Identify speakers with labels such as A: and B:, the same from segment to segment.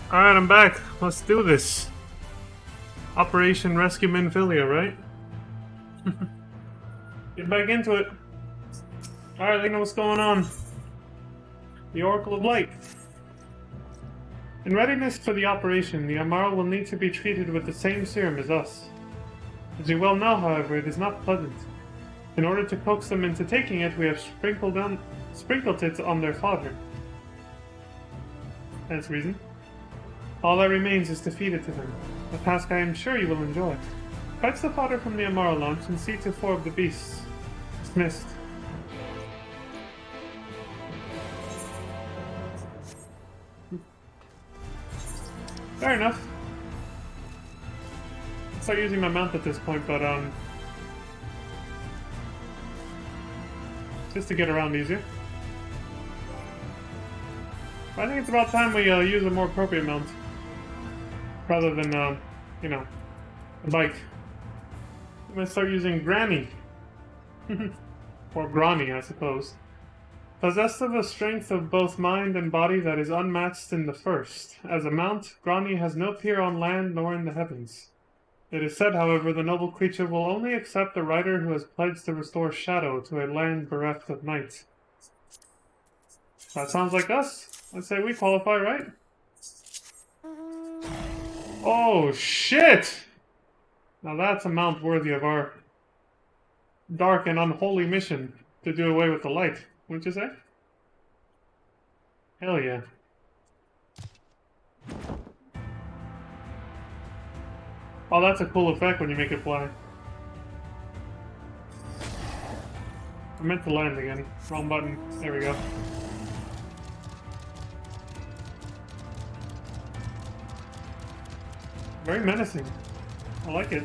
A: Alright, I'm back. Let's do this. Operation Rescue Minfilia, right? Get back into it. Alright, they know what's going on. The Oracle of Light. In readiness for the operation, the Amaro will need to be treated with the same serum as us. As you well know, however, it is not pleasant. In order to coax them into taking it, we have sprinkled it on their fodder. That's reason. All that remains is to feed it to them, a task I am sure you will enjoy. Fetch the fodder from the Amaro launch and see to 4 of the beasts. Dismissed. Fair enough. I'll start using my mount at this point, but just to get around easier. I think it's about time we use a more appropriate mount. Rather than, you know, a bike. I'm gonna start using Granny. Or Granny, I suppose. Possessed of a strength of both mind and body that is unmatched in the first. As a mount, Granny has no peer on land nor in the heavens. It is said, however, the noble creature will only accept a rider who has pledged to restore shadow to a land bereft of night. That sounds like us. I'd say we qualify, right? Oh, shit! Now that's a mount worthy of our dark and unholy mission to do away with the light, wouldn't you say? Hell yeah. Oh, that's a cool effect when you make it fly. I meant to land again. Wrong button. There we go. Very menacing. I like it.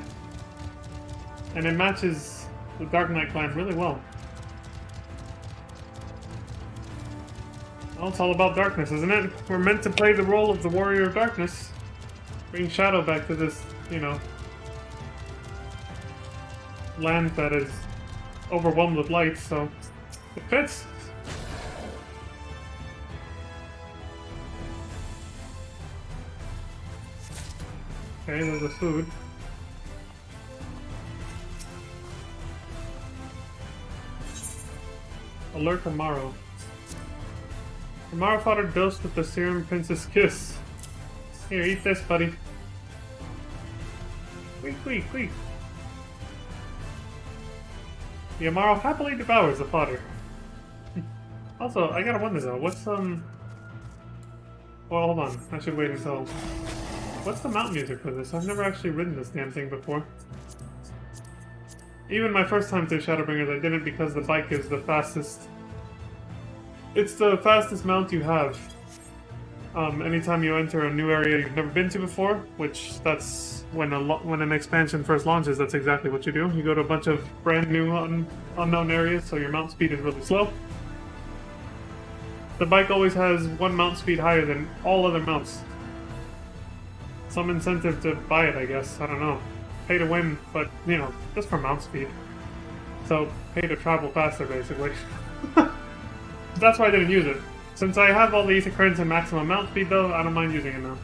A: And it matches the Dark Knight clan really well. Well, it's all about darkness, isn't it? We're meant to play the role of the Warrior of Darkness. Bring shadow back to this, you know, land that is overwhelmed with light, so it fits. Okay, there's the food. Alert Amaro. Amaro fodder dosed with the serum Princess Kiss. Here, eat this, buddy. Quick. The Amaro happily devours the fodder. Also, I gotta wonder though, what's well, hold on. I should wait until... What's the mount music for this? I've never actually ridden this damn thing before. Even my first time through Shadowbringers, I did it because the bike is the fastest. It's the fastest mount you have. Anytime you enter a new area you've never been to before, which that's when an expansion first launches, that's exactly what you do. You go to a bunch of brand new unknown areas, so your mount speed is really slow. The bike always has one mount speed higher than all other mounts. Some incentive to buy it, I guess. I don't know. Pay to win, but, you know, just for mount speed. So, pay to travel faster, basically. That's why I didn't use it. Since I have all the ether credits and maximum mount speed, though, I don't mind using it now.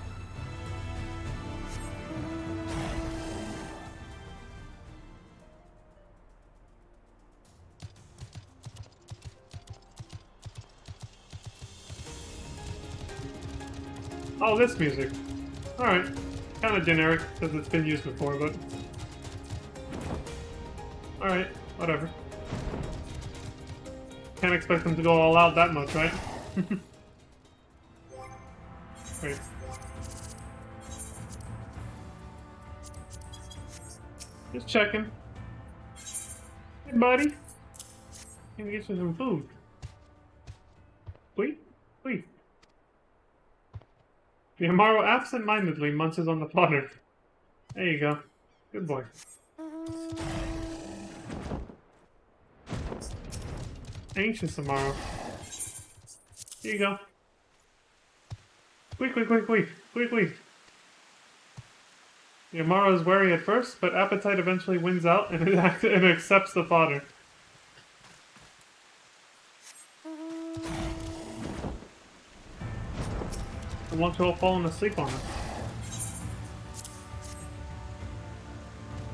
A: Oh, this music. Alright. Kind of generic, because it's been used before, but... Alright, whatever. Can't expect them to go all out that much, right? Wait. Just checking. Hey, buddy. Can get you some food? Wait. The Amaro absent-mindedly munches on the fodder. There you go. Good boy. Anxious Amaro. Here you go. Quick. The Amaro is wary at first, but appetite eventually wins out and it accepts the fodder. won't you all fallen asleep on us?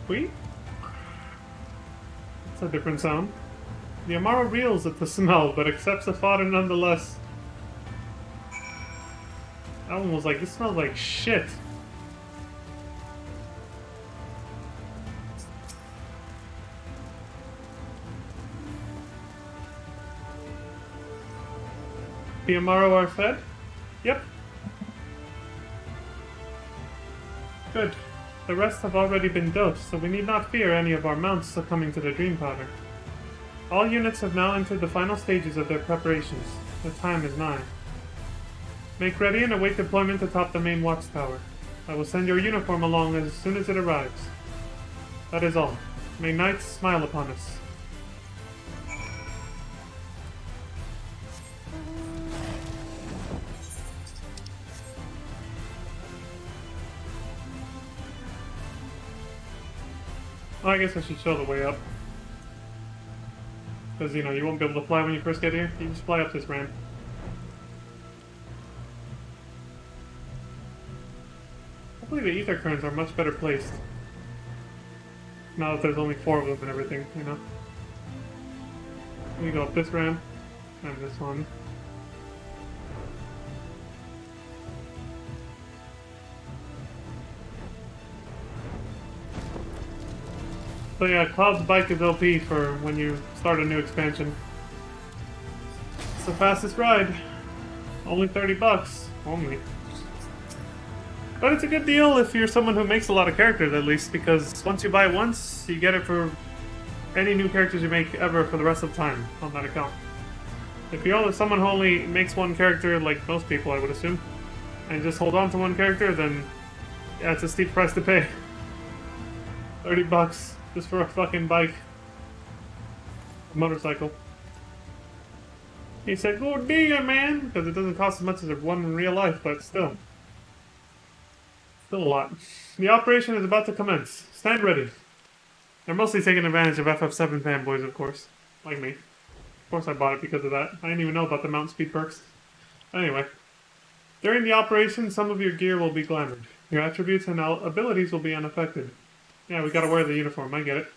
A: Sweet? It's a different sound. The Amaro reels at the smell, but accepts the fodder nonetheless. That one was like, this smells like shit. The Amaro are fed? Yep. Good. The rest have already been dosed, so we need not fear any of our mounts succumbing to the dream powder. All units have now entered the final stages of their preparations. The time is nigh. Make ready and await deployment atop the main watchtower. I will send your uniform along as soon as it arrives. That is all. May night smile upon us. Well, I guess I should show the way up. Because, you know, you won't be able to fly when you first get here. You just fly up this ramp. Hopefully the ether currents are much better placed. Now that there's only 4 of them and everything, you know. We go up this ramp, and this one. So yeah, Cloud's bike is OP for when you start a new expansion. It's the fastest ride. Only 30 bucks. Only. But it's a good deal if you're someone who makes a lot of characters, at least, because once you buy it once, you get it for any new characters you make ever for the rest of time on that account. If you're someone who only makes one character, like most people I would assume, and just hold on to one character, then yeah, it's a steep price to pay. 30 bucks just for a fucking bike. A motorcycle. He said, "Oh damn, man," because it doesn't cost as much as one in real life, but still. Still a lot. The operation is about to commence. Stand ready. They're mostly taking advantage of FF7 fanboys, of course. Like me. Of course I bought it because of that. I didn't even know about the mount speed perks. Anyway. During the operation, some of your gear will be glamored. Your attributes and abilities will be unaffected. Yeah, we gotta wear the uniform, I get it.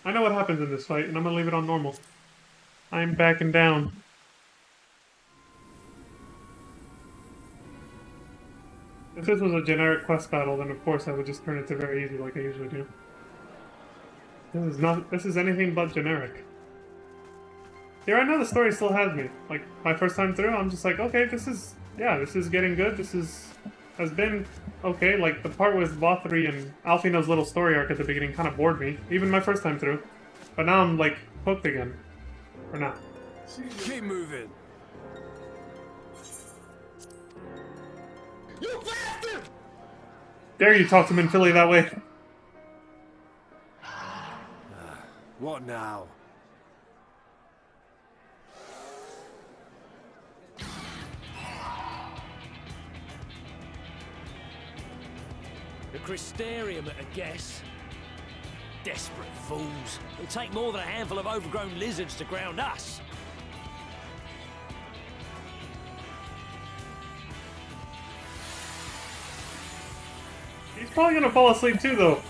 A: I know what happens in this fight, and I'm gonna leave it on normal. I'm backing down. If this was a generic quest battle, then of course I would just turn it to very easy like I usually do. This is anything but generic. Here, I know the story still has me. Like, my first time through, I'm just like, okay, this is getting good. Has been okay. Like, the part with Vothri and Alfino's little story arc at the beginning kind of bored me, even my first time through. But now I'm, like, hooked again. For now.
B: Keep moving. You bastard!
A: Dare you talk to him in Philly that way?
B: What now?
C: The Crystarium at a guess. Desperate fools. It'll take more than a handful of overgrown lizards to ground us.
A: He's probably gonna fall asleep too, though.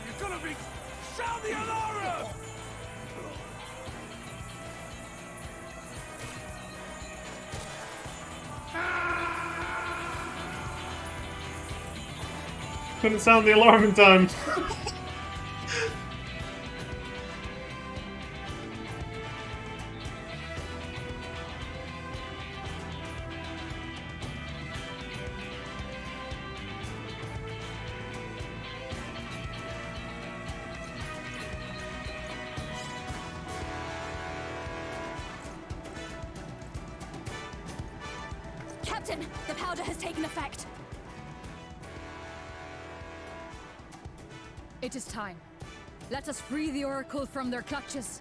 B: You're gonna be... Sound the alarm!
A: Couldn't sound the alarm in time.
D: Captain, the powder has taken effect. It is time. Let us free the Oracle from their clutches.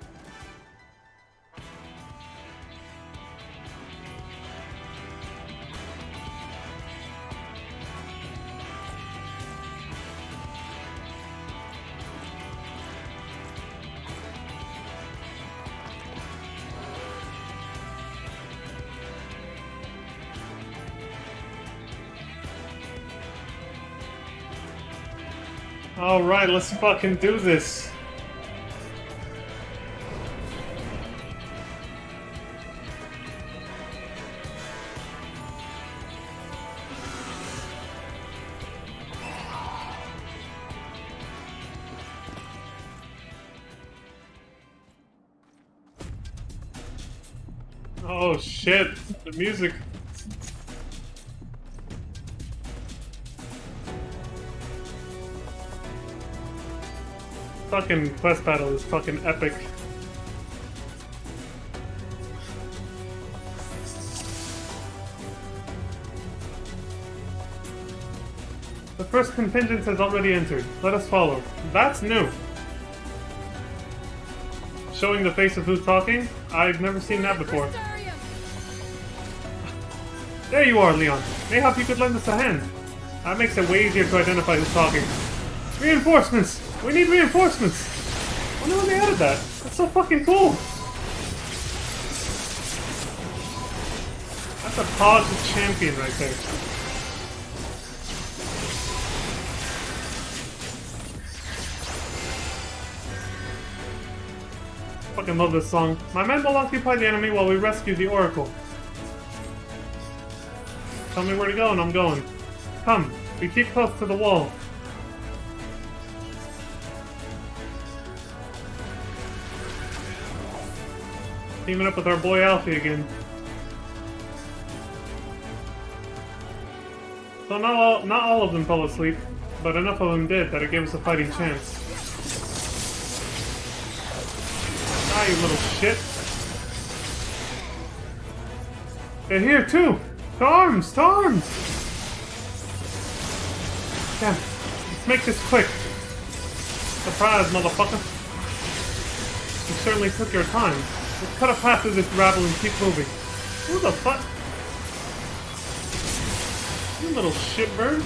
A: Alright, let's fucking do this. Oh shit, the music. Fucking quest battle is fucking epic. The first contingent has already entered. Let us follow. That's new. Showing the face of who's talking? I've never seen that before.
D: Crystarium!
A: There you are, Leon. Mayhap you could lend us a hand. That makes it way easier to identify who's talking. Reinforcements! We need reinforcements! I wonder when they added that. That's so fucking cool! That's a positive champion right there. Fucking love this song. My men will occupy the enemy while we rescue the Oracle. Tell me where to go and I'm going. Come, we keep close to the wall. Teaming up with our boy Alfie again. So not all of them fell asleep, but enough of them did that it gave us a fighting chance. Ah, you little shit. They're here too! To arms! To arms! Damn. Let's make this quick. Surprise, motherfucker. You certainly took your time. Let's cut a path through this rabble and keep moving. Who the fuck? You little shitbird.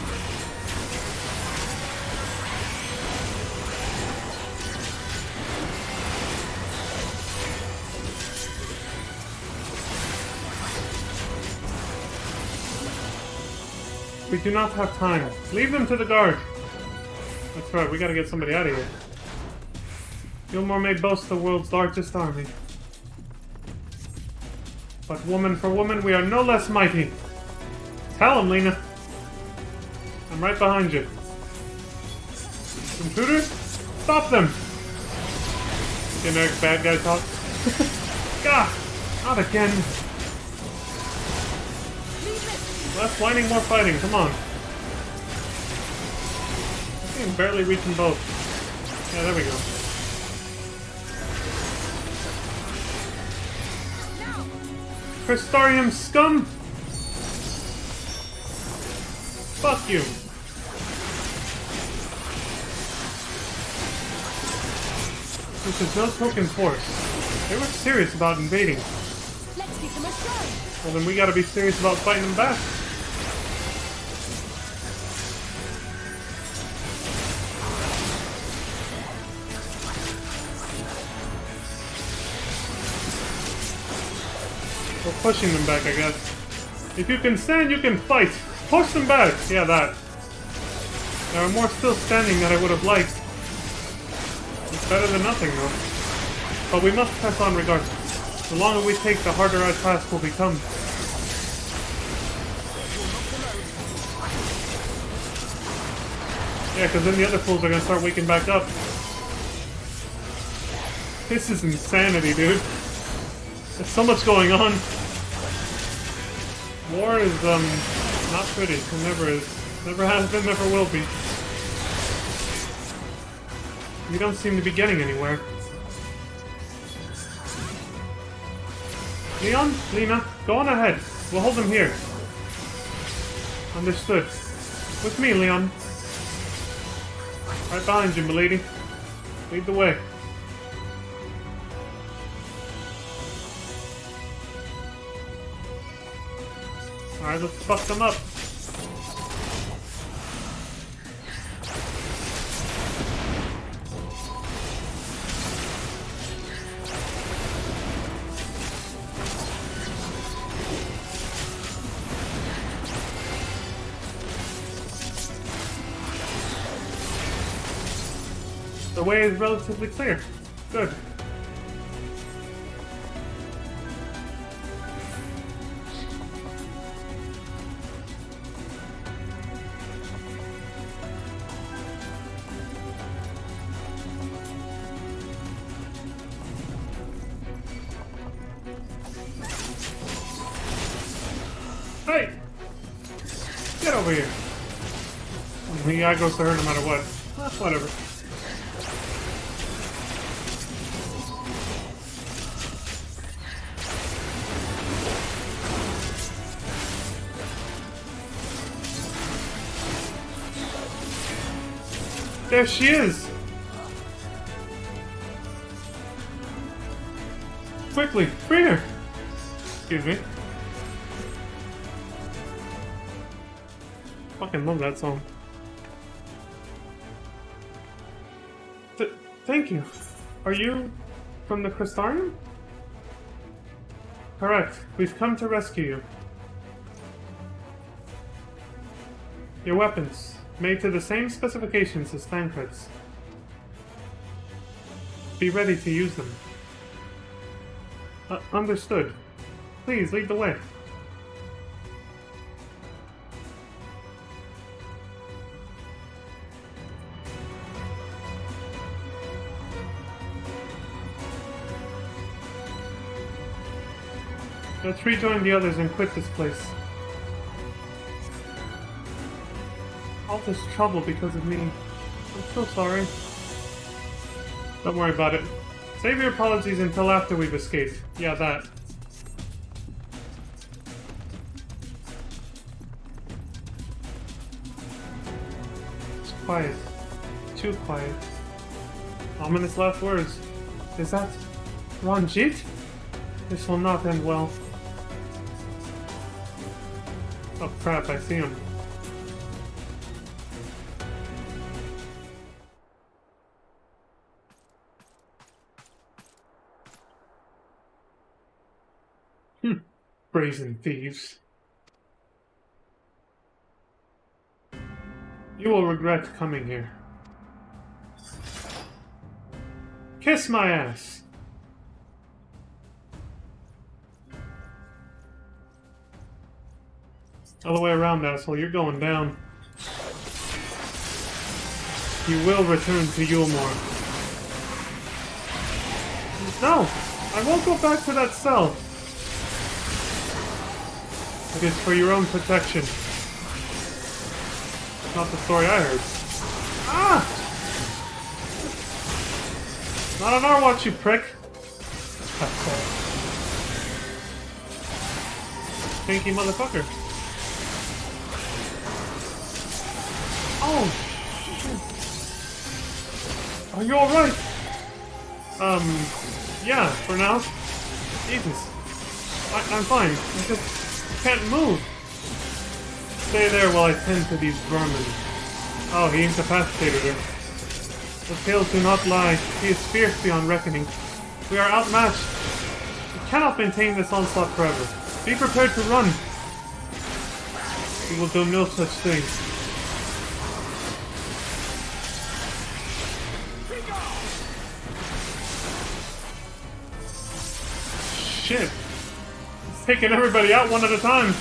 A: We do not have time. Leave them to the guard. That's right, we gotta get somebody out of here. Gilmore may boast the world's largest army. But woman for woman, we are no less mighty. Tell him, Lena. I'm right behind you. Intruders? Stop them! Generic bad guy talk. Gah! Not again. Less whining, more fighting. Come on. I can barely reach them both. Yeah, there we go. Crystarium scum! Fuck you! This is no token force. They were serious about invading.
D: Let's give them a show!
A: Well then we gotta be serious about fighting them back. We're pushing them back, I guess. If you can stand, you can fight! Push them back! Yeah, that. There are more still standing than I would have liked. It's better than nothing, though. But we must press on regardless. The longer we take, the harder our task will become. Yeah, because then the other fools are gonna start waking back up. This is insanity, dude. There's so much going on. War is, not pretty. It never is. Never has been, never will be. We don't seem to be getting anywhere. Leon? Lena? Go on ahead. We'll hold them here. Understood. With me, Leon. Right behind you, milady. Lead the way. Alright, let's fuck them up. The way is relatively clear. Good. Hey! Get over here. The guy goes to her no matter what. Whatever. There she is! Quickly, free her! Excuse me. Fucking love that song. Thank you. Are you from the Crystarium? Correct. We've come to rescue you. Your weapons, made to the same specifications as Thancred's. Be ready to use them. Understood. Please, lead the way. Let's rejoin the others and quit this place. All this trouble because of me. I'm so sorry. Don't worry about it. Save your apologies until after we've escaped. Yeah, that. It's quiet. Too quiet. Ominous last words. Is that Ranjit? This will not end well. Oh crap, I see him. Brazen thieves. You will regret coming here. Kiss my ass! All the way around, asshole. You're going down. You will return to Yulmore. No! I won't go back to that cell. It is for your own protection. Not the story I heard. Ah! Not on our watch, you prick. Stinky motherfucker. Oh! Are you alright? Yeah, for now. Jesus. I'm fine. I just can't move. Stay there while I tend to these vermin. Oh, he incapacitated her. The tales do not lie. He is fierce beyond reckoning. We are outmatched. We cannot maintain this onslaught forever. Be prepared to run. We will do no such thing. Shit. He's taking everybody out one at a time.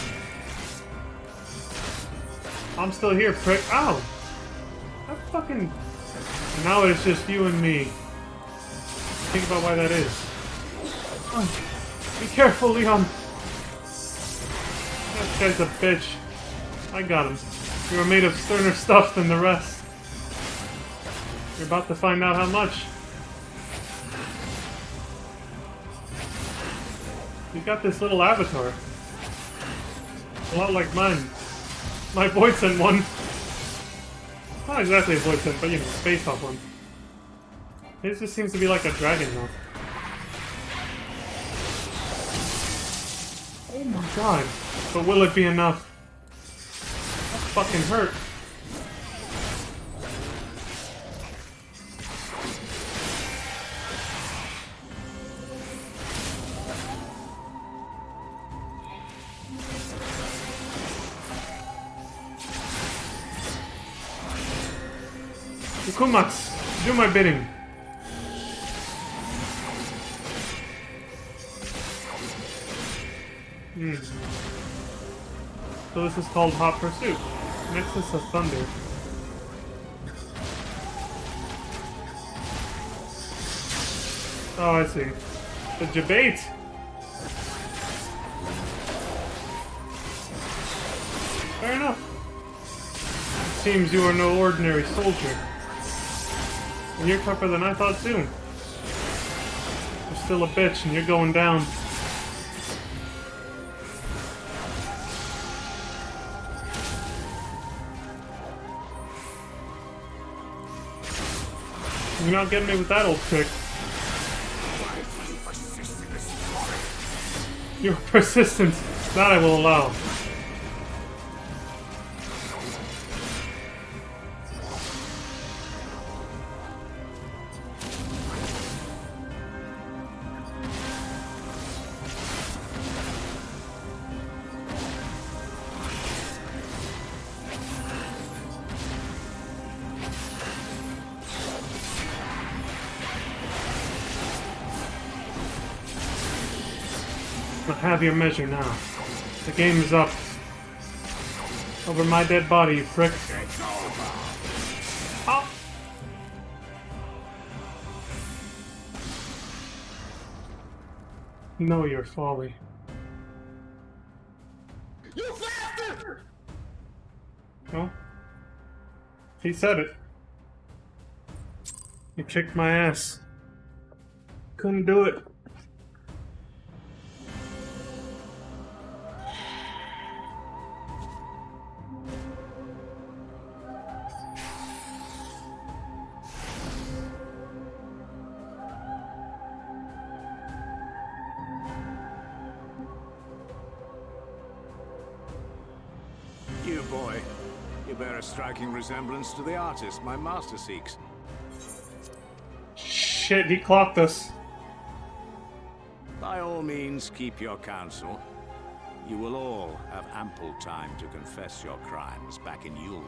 A: I'm still here, prick. Ow! That fucking... Now it's just you and me. Think about why that is. Oh, be careful, Leon. That guy's a bitch. I got him. You were made of sterner stuff than the rest. You're about to find out how much. You got this little avatar. A lot like mine. My voice sent one. Not exactly a voice sent, but you know, based off one. His just seems to be like a dragon though. Oh my god. But will it be enough? That fucking hurt. Kumax, Do my bidding. So this is called Hot Pursuit. Nexus of Thunder. Oh, I see. The debate. Fair enough. Seems you are no ordinary soldier. And you're tougher than I thought too. You're still a bitch and you're going down. You're not getting me with that old trick. Your persistence, that I will allow. I have your measure now. The game is up. Over my dead body, you prick. Oh. Know your folly.
B: You bastard!
A: Well, he said it. You kicked my ass. Couldn't do it.
B: You boy, you bear a striking resemblance to the artist my master seeks.
A: Shit, he clocked us.
B: By all means, keep your counsel. You will all have ample time to confess your crimes back in Yulmore.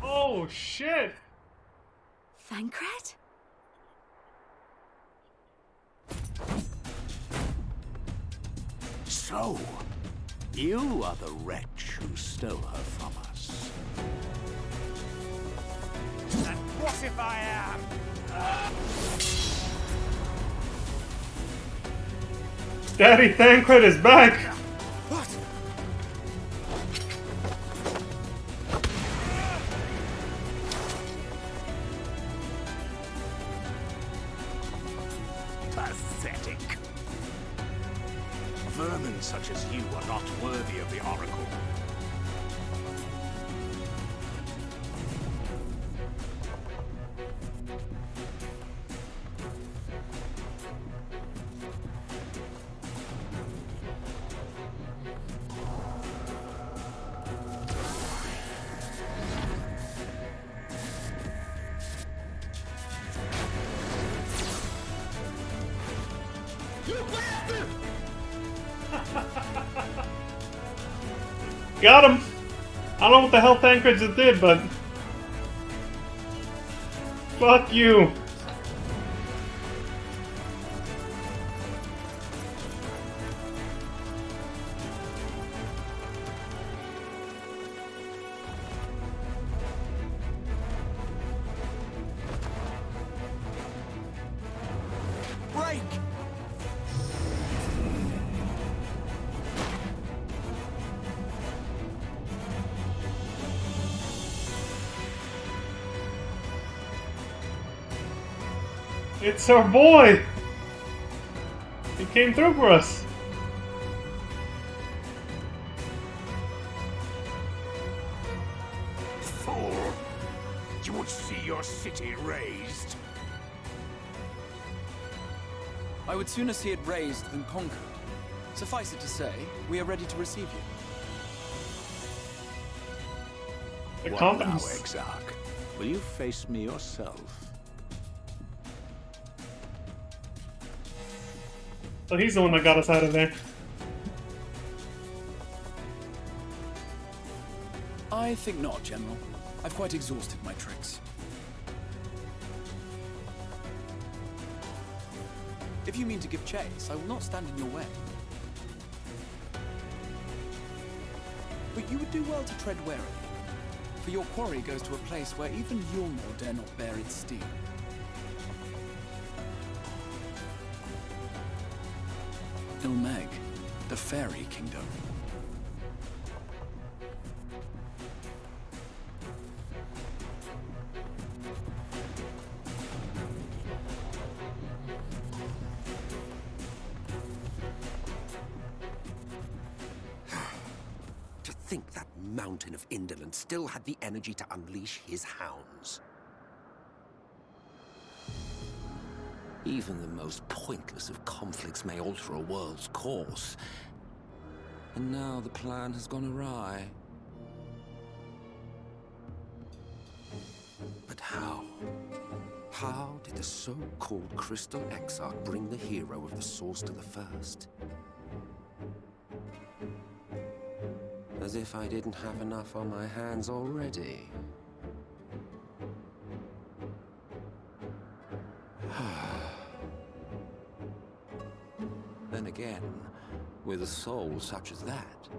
A: Oh shit!
D: Thancred?
B: So, you are the wretch who stole her from us. And what if I am?
A: Daddy Thancred is back!
B: What? Pathetic. Vermin such as you are not worthy of the Oracle.
A: Got him! I don't know what the hell Thancred just did, but... Fuck you!
B: Break!
A: It's our boy! He came through for us!
B: Fool! You would see your city razed.
E: I would sooner see it razed than conquered. Suffice it to say, we are ready to receive you.
A: The
B: What now,
A: confidence.
B: Exarch? Will you face me yourself?
A: So he's the one that got us out of there.
E: I think not, General. I've quite exhausted my tricks. If you mean to give chase, I will not stand in your way. But you would do well to tread warily, for your quarry goes to a place where even Yulmor dare not bear its steel. Ilmeg, the Fairy Kingdom.
F: To think that mountain of indolence still had the energy to unleash his hounds. Even the most pointless of conflicts may alter a world's course. And now the plan has gone awry. But how? How did the so-called Crystal Exarch bring the hero of the Source to the First? As if I didn't have enough on my hands already. Then again, with a soul such as that,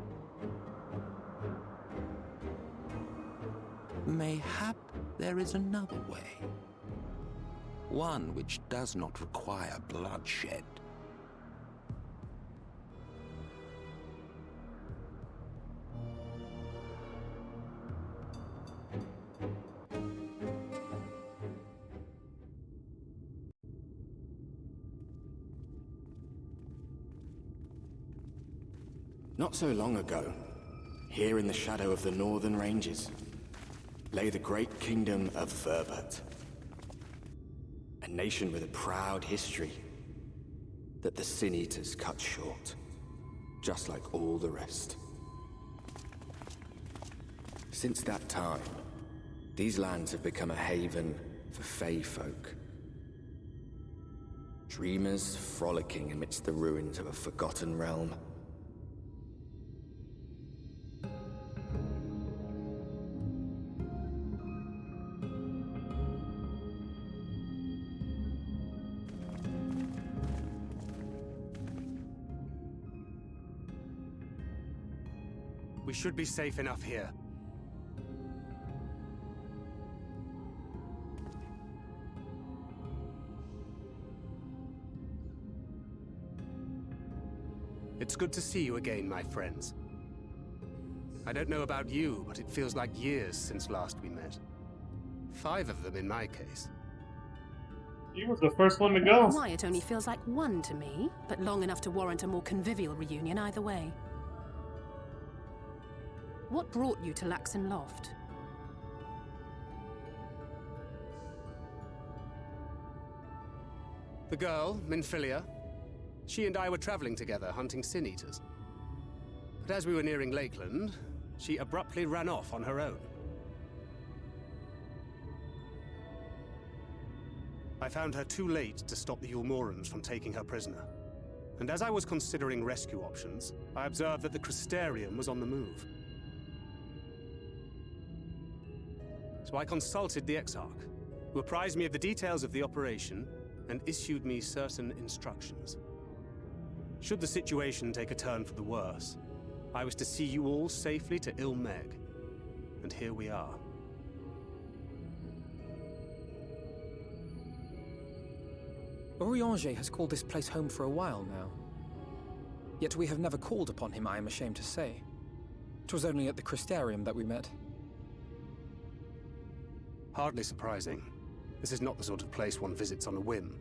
F: mayhap there is another way. One which does not require bloodshed.
G: Not so long ago, here in the shadow of the Northern Ranges, lay the great kingdom of Verbert. A nation with a proud history that the Sin Eaters cut short, just like all the rest. Since that time, these lands have become a haven for Fey folk. Dreamers frolicking amidst the ruins of a forgotten realm.
H: We should be safe enough here. It's good to see you again, my friends. I don't know about you, but it feels like years since last we met. 5 of them in my case.
A: He was the first one to go.
I: Why, it only feels like 1 to me, but long enough to warrant a more convivial reunion either way. What brought you to Laxon Loft?
H: The girl, Minfilia, she and I were traveling together, hunting Sin Eaters. But as we were nearing Lakeland, she abruptly ran off on her own. I found her too late to stop the Yulmorans from taking her prisoner. And as I was considering rescue options, I observed that the Crystarium was on the move. So I consulted the Exarch, who apprised me of the details of the operation and issued me certain instructions. Should the situation take a turn for the worse, I was to see you all safely to Ilmeg. And here we are.
J: Urianger has called this place home for a while now. Yet we have never called upon him, I am ashamed to say. 'Twas only at the Crystarium that we met.
H: Hardly surprising. This is not the sort of place one visits on a whim.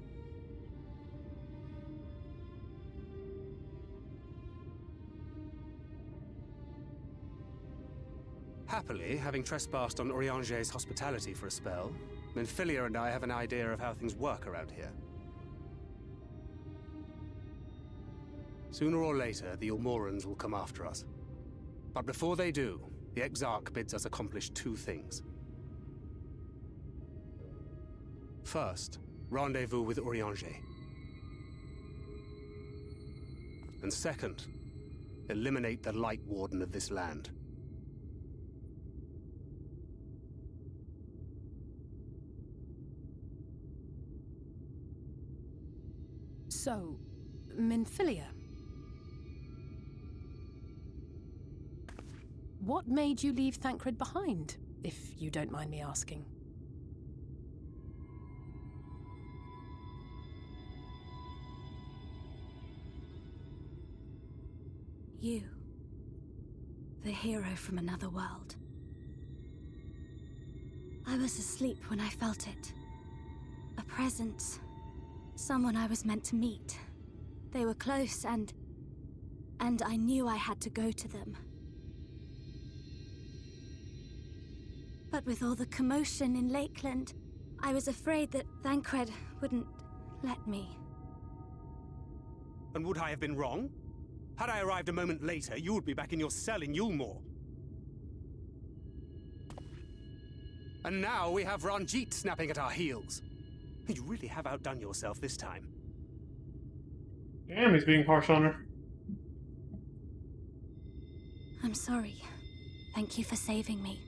H: Happily, having trespassed on Urianger's hospitality for a spell, Minfilia and I have an idea of how things work around here. Sooner or later, the Yulmorans will come after us. But before they do, the Exarch bids us accomplish two things. First, rendezvous with Urianger. And second, eliminate the Light Warden of this land.
I: So, Minfilia. What made you leave Thancred behind, if you don't mind me asking?
K: You. The hero from another world. I was asleep when I felt it. A presence. Someone I was meant to meet. They were close and I knew I had to go to them. But with all the commotion in Lakeland, I was afraid that Thancred wouldn't let me.
H: And would I have been wrong? Had I arrived a moment later, you would be back in your cell in Yulmore. And now we have Ranjit snapping at our heels. You really have outdone yourself this time.
A: Damn, he's being harsh on her.
K: I'm sorry. Thank you for saving me.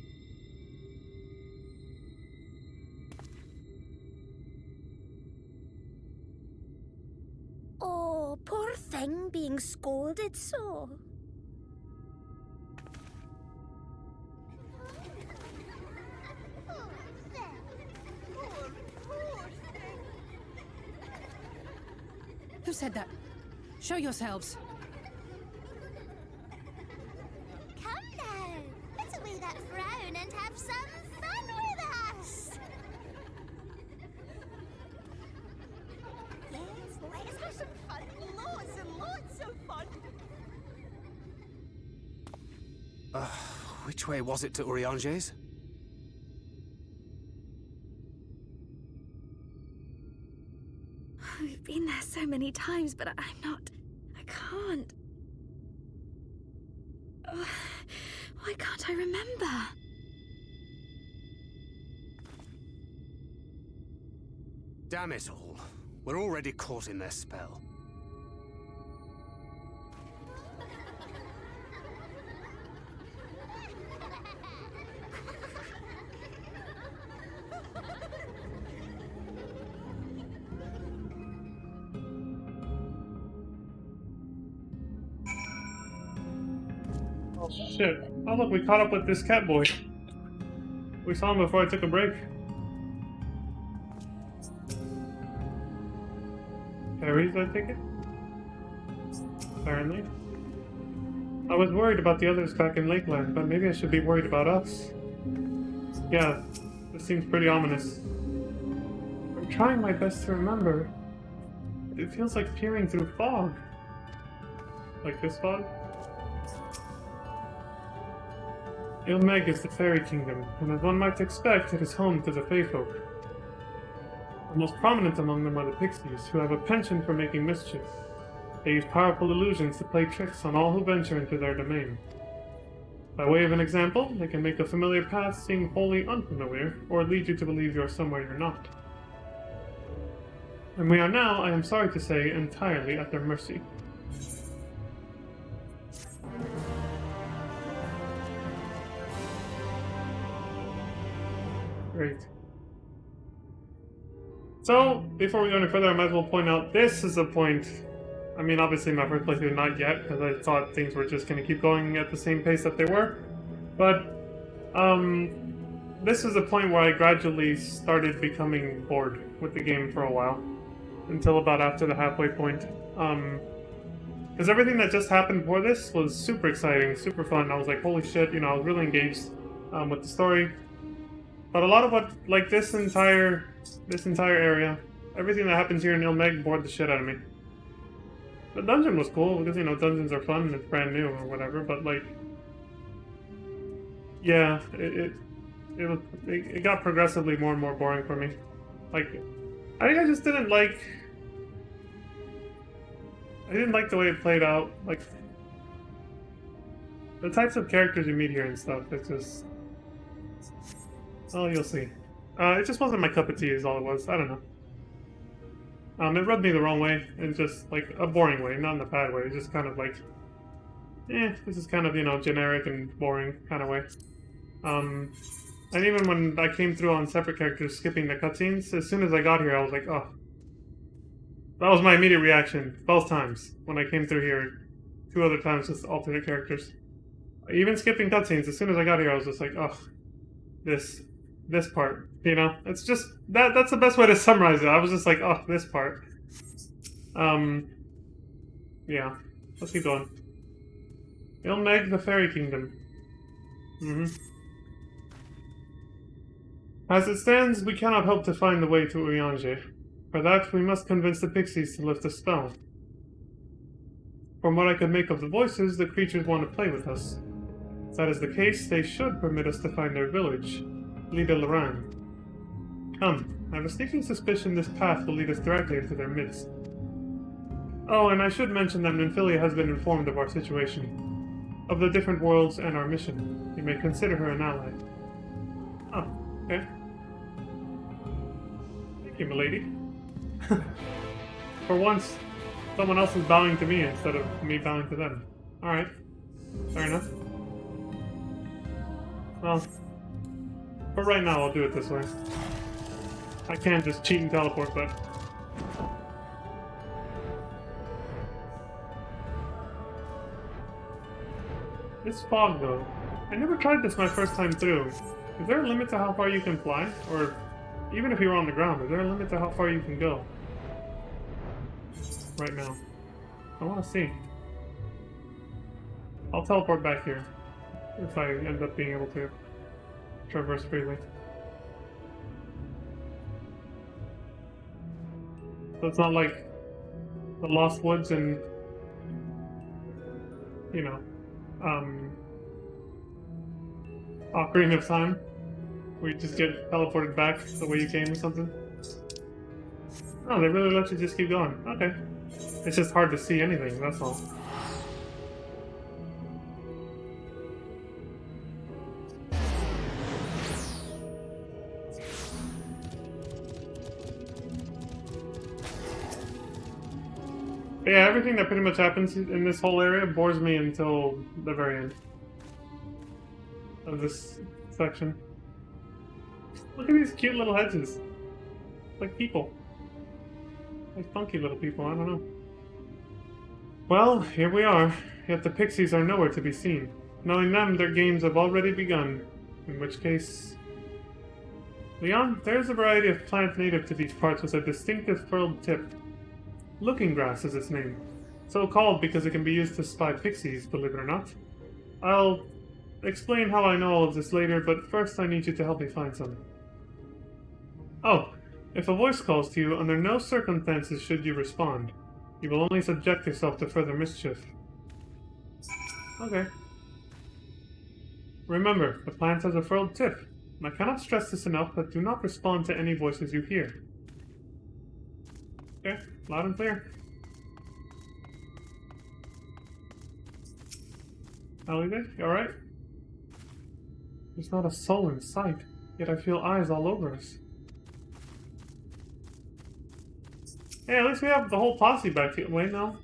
L: Oh, poor thing being scolded so.
I: Who said that? Show yourselves.
L: Come now, put away that frown and have some fun with us. Yes, let's have some fun. Lots and lots of fun.
H: Which way was it to Urianger's?
K: We've been there so many times, but I can't. Why can't I remember?
H: Damn it all. We're already caught in their spell.
A: Oh shit. Oh look, we caught up with this cat boy. We saw him before I took a break. Harry's, I take it? Apparently. I was worried about the others back in Lakeland, but maybe I should be worried about us. Yeah, this seems pretty ominous. I'm trying my best to remember. It feels like peering through fog. Like this fog? Ilmeg is the fairy kingdom, and as one might expect, it is home to the Fey folk. The most prominent among them are the Pixies, who have a penchant for making mischief. They use powerful illusions to play tricks on all who venture into their domain. By way of an example, they can make a familiar path seem wholly unfamiliar, or lead you to believe you are somewhere you're not. And we are now, I am sorry to say, entirely at their mercy. Great. So, before we go any further, I might as well point out this is a point. I mean, obviously, my first playthrough, not yet, because I thought things were just going to keep going at the same pace that they were. But, this is a point where I gradually started becoming bored with the game for a while. Until about after the halfway point. Because everything that just happened before this was super exciting, super fun. I was like, holy shit, you know, I was really engaged with the story. But a lot of what, like this entire area, everything that happens here in Ilmeg bored the shit out of me. The dungeon was cool, because, you know, dungeons are fun and it's brand new or whatever, but, like, yeah, it got progressively more and more boring for me. Like, I think I just didn't like the way it played out. Like, the types of characters you meet here and stuff, it's just... Oh, you'll see. It just wasn't my cup of tea is all it was. I don't know. It rubbed me the wrong way, in just, like, a boring way, not in a bad way. It's just kind of like... this is kind of, you know, generic and boring kind of way. And even when I came through on separate characters skipping the cutscenes, as soon as I got here, I was like, oh. That was my immediate reaction, both times, when I came through here. 2 other times, just alternate characters. Even skipping cutscenes, as soon as I got here, I was just like, oh, this part, you know? It's just, that's the best way to summarize it. I was just like, oh, this part. Yeah. Let's keep going. Ilmeg, the Fairy Kingdom. As it stands, we cannot hope to find the way to Urianger. For that, we must convince the pixies to lift the spell. From what I could make of the voices, the creatures want to play with us. If that is the case, they should permit us to find their village, Lida Loran. Come, I have a sneaking suspicion this path will lead us directly into their midst. Oh, and I should mention that Nymphilia has been informed of our situation, of the different worlds and our mission. You may consider her an ally. Oh, okay. Thank you, milady. For once, someone else is bowing to me instead of me bowing to them. Alright. Fair enough. Well, for right now, I'll do it this way. I can't just cheat and teleport, but... This fog, though. I never tried this my first time through. Is there a limit to how far you can fly? Or, even if you're on the ground, is there a limit to how far you can go? Right now. I want to see. I'll teleport back here. If I end up being able to traverse freely. So it's not like the Lost Woods and, you know, Ocarina of Time, where you just get teleported back the way you came or something. Oh, they really let you just keep going. Okay. It's just hard to see anything, that's all. Yeah, everything that pretty much happens in this whole area bores me until the very end of this section. Look at these cute little hedges. Like people. Like funky little people, I don't know. Well, here we are. Yet the pixies are nowhere to be seen. Knowing them, their games have already begun. In which case... Leon, there's a variety of plant native to these parts with a distinctive furled tip. Looking Grass is its name. So called because it can be used to spy pixies, believe it or not. I'll explain how I know all of this later, but first I need you to help me find some. Oh, if a voice calls to you, under no circumstances should you respond. You will only subject yourself to further mischief. Okay. Remember, the plant has a furled tip. I cannot stress this enough, but do not respond to any voices you hear. Okay, loud and clear. Alleyway, you alright? There's not a soul in sight, yet I feel eyes all over us. Hey, at least we have the whole posse back here. Wait, no.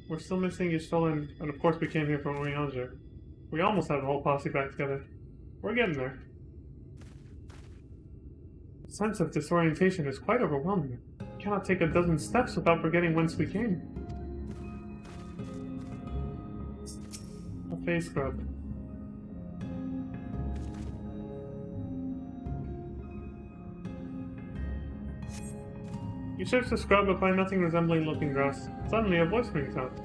A: We're still missing Ystola, and of course we came here from Urianger. We almost have the whole posse back together. We're getting there. The sense of disorientation is quite overwhelming. We cannot take a dozen steps without forgetting whence we came. A face scrub. You search the scrub but find nothing resembling Looking Grass. Suddenly a voice rings out.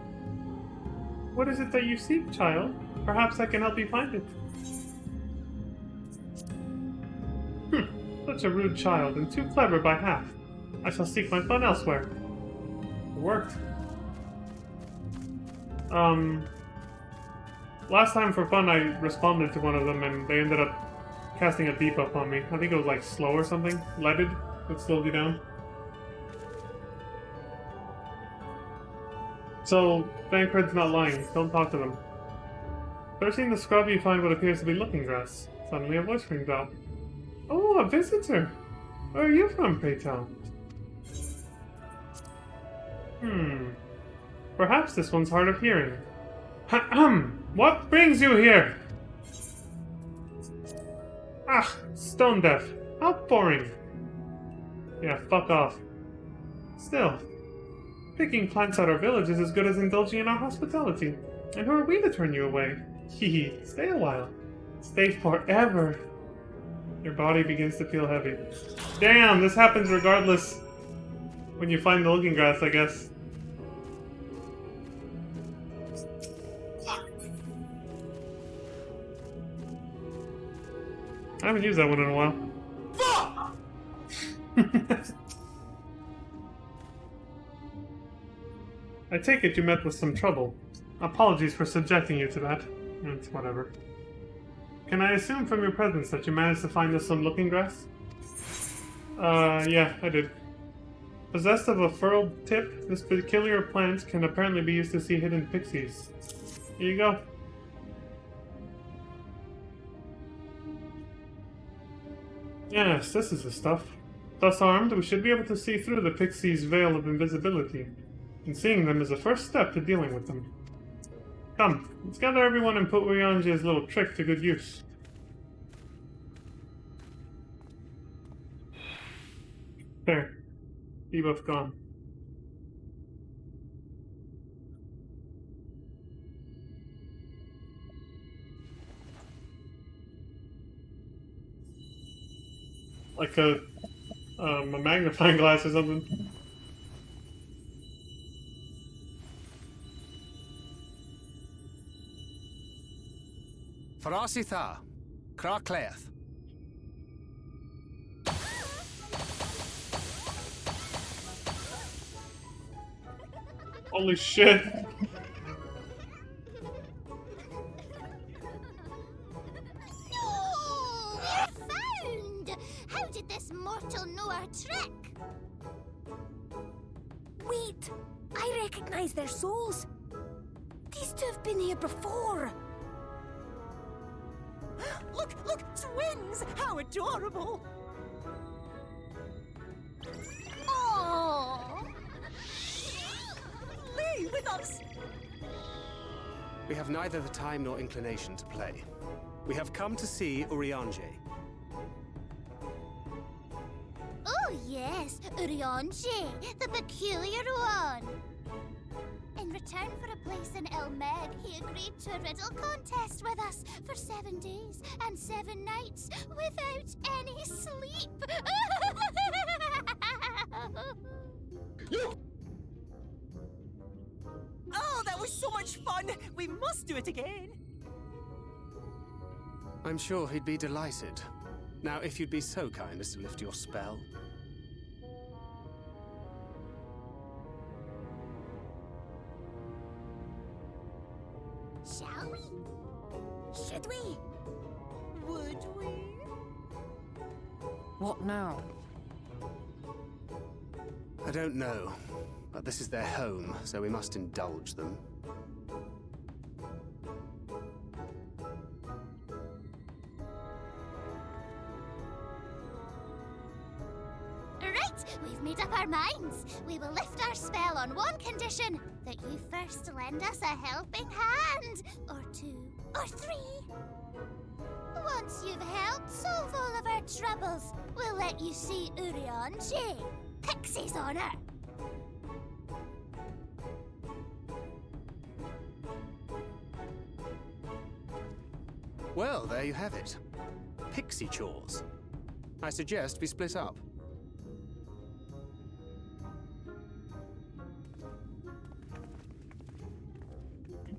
A: What is it that you seek, child? Perhaps I can help you find it. Such a rude child, and too clever by half. I shall seek my fun elsewhere. It worked. Last time for fun I responded to one of them and they ended up casting a debuff on me. I think it was like slow or something. Leaded. It slowed you down. So, Bankred's not lying. Don't talk to them. Searching the scrub, you find what appears to be looking grass. Suddenly a voice rings out. Oh, a visitor! Where are you from, pray tell? Perhaps this one's hard of hearing. What brings you here? Ah, stone deaf. How boring. Yeah, fuck off. Still, picking plants at our village is as good as indulging in our hospitality. And who are we to turn you away? Hehe, stay a while. Stay forever. Your body begins to feel heavy. Damn, this happens regardless when you find the looking grass, I guess. I haven't used that one in a while. I take it you met with some trouble. Apologies for subjecting you to that. It's whatever. Can I assume from your presence that you managed to find us some looking grass? Yeah, I did. Possessed of a furrowed tip, this peculiar plant can apparently be used to see hidden pixies. Here you go. Yes, this is the stuff. Thus armed, we should be able to see through the pixie's veil of invisibility, and seeing them is the first step to dealing with them. Come, let's gather everyone and put Uriange's little trick to good use. There. Debuff gone. Like a magnifying glass or something.
H: Farasitha, Krakleath.
A: Holy shit.
L: How did this mortal know our trick?
M: Wait! I recognize their souls. These two have been here before.
N: Look, twins! How adorable!
L: Oh!
N: Lee, with us!
H: We have neither the time nor inclination to play. We have come to see Uriange.
L: Oh yes, Uriange, the peculiar one. In return for a place in Elmeg, he agreed to a riddle contest with us for 7 days and 7 nights without any sleep.
N: Oh, that was so much fun! We must do it again!
H: I'm sure he'd be delighted. Now, if you'd be so kind as to lift your spell.
L: Shall we?
M: Should we?
N: Would we?
J: What now?
H: I don't know, but this is their home, so we must indulge them.
L: Right, we've made up our minds. We will lift our spell on one condition, that you first lend us a helping hand. Or 2, or 3. Once you've helped solve all of our troubles, we'll let you see Uriange. Pixie's honor.
H: Well, there you have it. Pixie chores. I suggest we split up.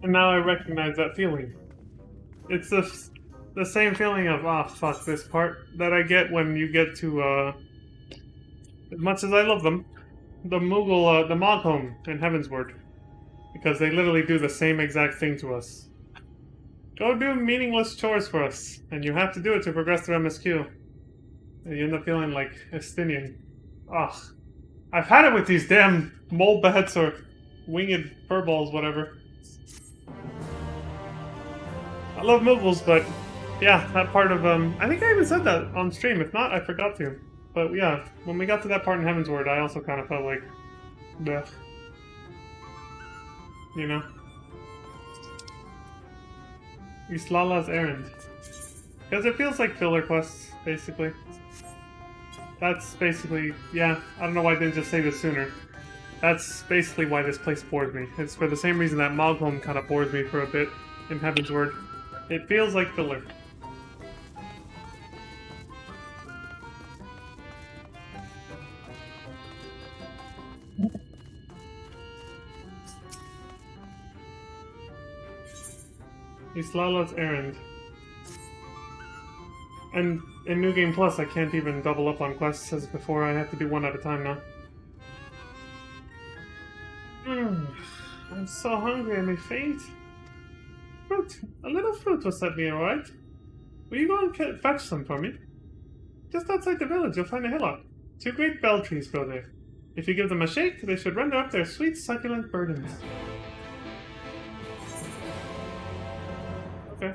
A: And now I recognize that feeling. It's the same feeling of, ah, fuck this part, that I get when you get to, as much as I love them, the Moogle, the Moghome in Heavensward. Because they literally do the same exact thing to us. Go do meaningless chores for us, and you have to do it to progress through MSQ. And you end up feeling like Estinian. Ugh. I've had it with these damn mole bats or winged furballs, whatever. I love mobiles, but yeah, that part of I think I even said that on stream. If not, I forgot to. But yeah, when we got to that part in Heavensward, I also kind of felt like, bleh. You know? Islala's errand. Because it feels like filler quests, basically. That's basically, yeah, I don't know why I didn't just say this sooner. That's basically why this place bores me. It's for the same reason that Mogholm kind of bores me for a bit in Heavensward. It feels like filler. Islala's errand. And in New Game Plus, I can't even double up on quests as before. I have to do one at a time now. I'm so hungry I may faint. Fruit. A little fruit will set me alright. Will you go and fetch some for me? Just outside the village, you'll find a hillock. 2 great bell trees grow there. If you give them a shake, they should render up their sweet, succulent burdens. Okay.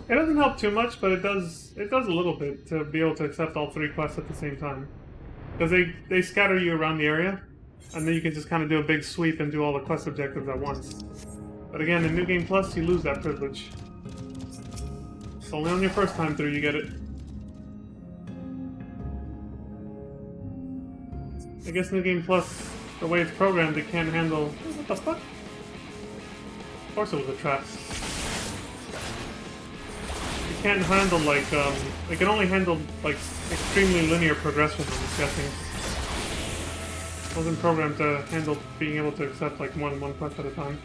A: It doesn't help too much, but it does a little bit to be able to accept all 3 quests at the same time. Because they scatter you around the area, and then you can just kind of do a big sweep and do all the quest objectives at once. But again, in New Game Plus, you lose that privilege. It's only on your first time through you get it. I guess New Game Plus, the way it's programmed, it can't handle... What the fuck? Of course it was a trap. It can't handle, like, it can only handle, like, extremely linear progression, I'm guessing. It wasn't programmed to handle being able to accept, like, more than one quest at a time.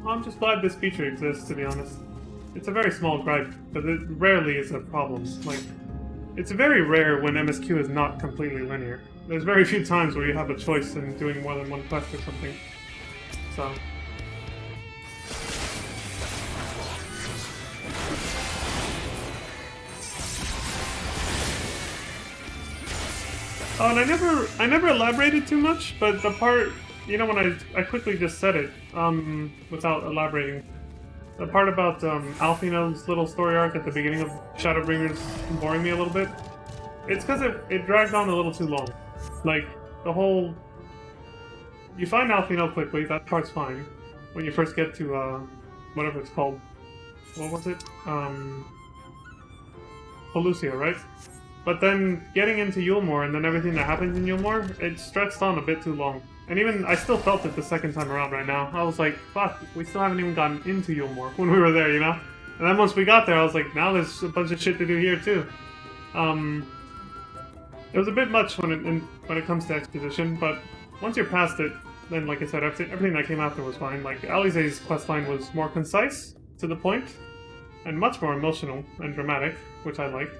A: Well, I'm just glad this feature exists, to be honest. It's a very small gripe, but it rarely is a problem. Like, it's very rare when MSQ is not completely linear. There's very few times where you have a choice in doing more than one quest or something. So... Oh, and I never elaborated too much, but the part, you know, when I quickly just said it, without elaborating. The part about Alfino's little story arc at the beginning of Shadowbringers boring me a little bit. It's because it dragged on a little too long. Like, the whole... You find Alfino quickly, that part's fine. When you first get to, whatever it's called. What was it? Pelusia, right? But then getting into Yulmore and then everything that happens in Yulmore, it stretched on a bit too long. And even, I still felt it the second time around right now. I was like, fuck, we still haven't even gotten into Yulmore when we were there, you know? And then once we got there, I was like, now there's a bunch of shit to do here too. It was a bit much when it comes to exposition, but once you're past it, then like I said, everything that came after was fine. Like, Alize's questline was more concise, to the point, and much more emotional and dramatic, which I liked.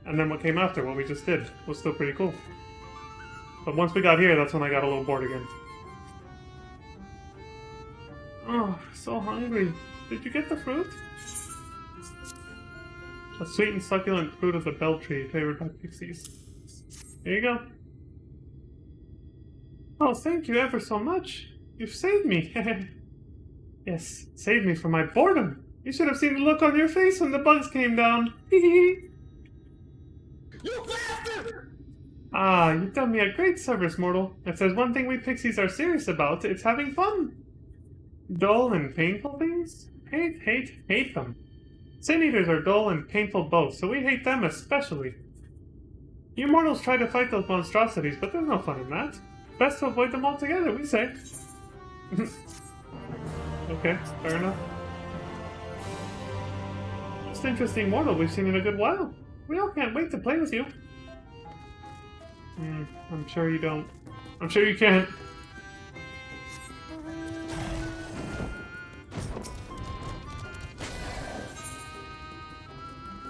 A: And then what came after, what we just did, was still pretty cool. But once we got here, that's when I got a little bored again. Oh, so hungry. Did you get the fruit? A sweet and succulent fruit of the bell tree, favored by pixies. Here you go. Oh, thank you ever so much. You've saved me. Yes, saved me from my boredom. You should have seen the look on your face when the bugs came down. You bastard! Ah, you've done me a great service, mortal. If there's one thing we pixies are serious about, it's having fun. Dull and painful things? Hate them. Sin Eaters are dull and painful both, so we hate them especially. You mortals try to fight those monstrosities, but there's no fun in that. Best to avoid them altogether, we say. Okay, fair enough. Most interesting mortal we've seen in a good while. We all can't wait to play with you. I'm sure you don't. I'm sure you can't.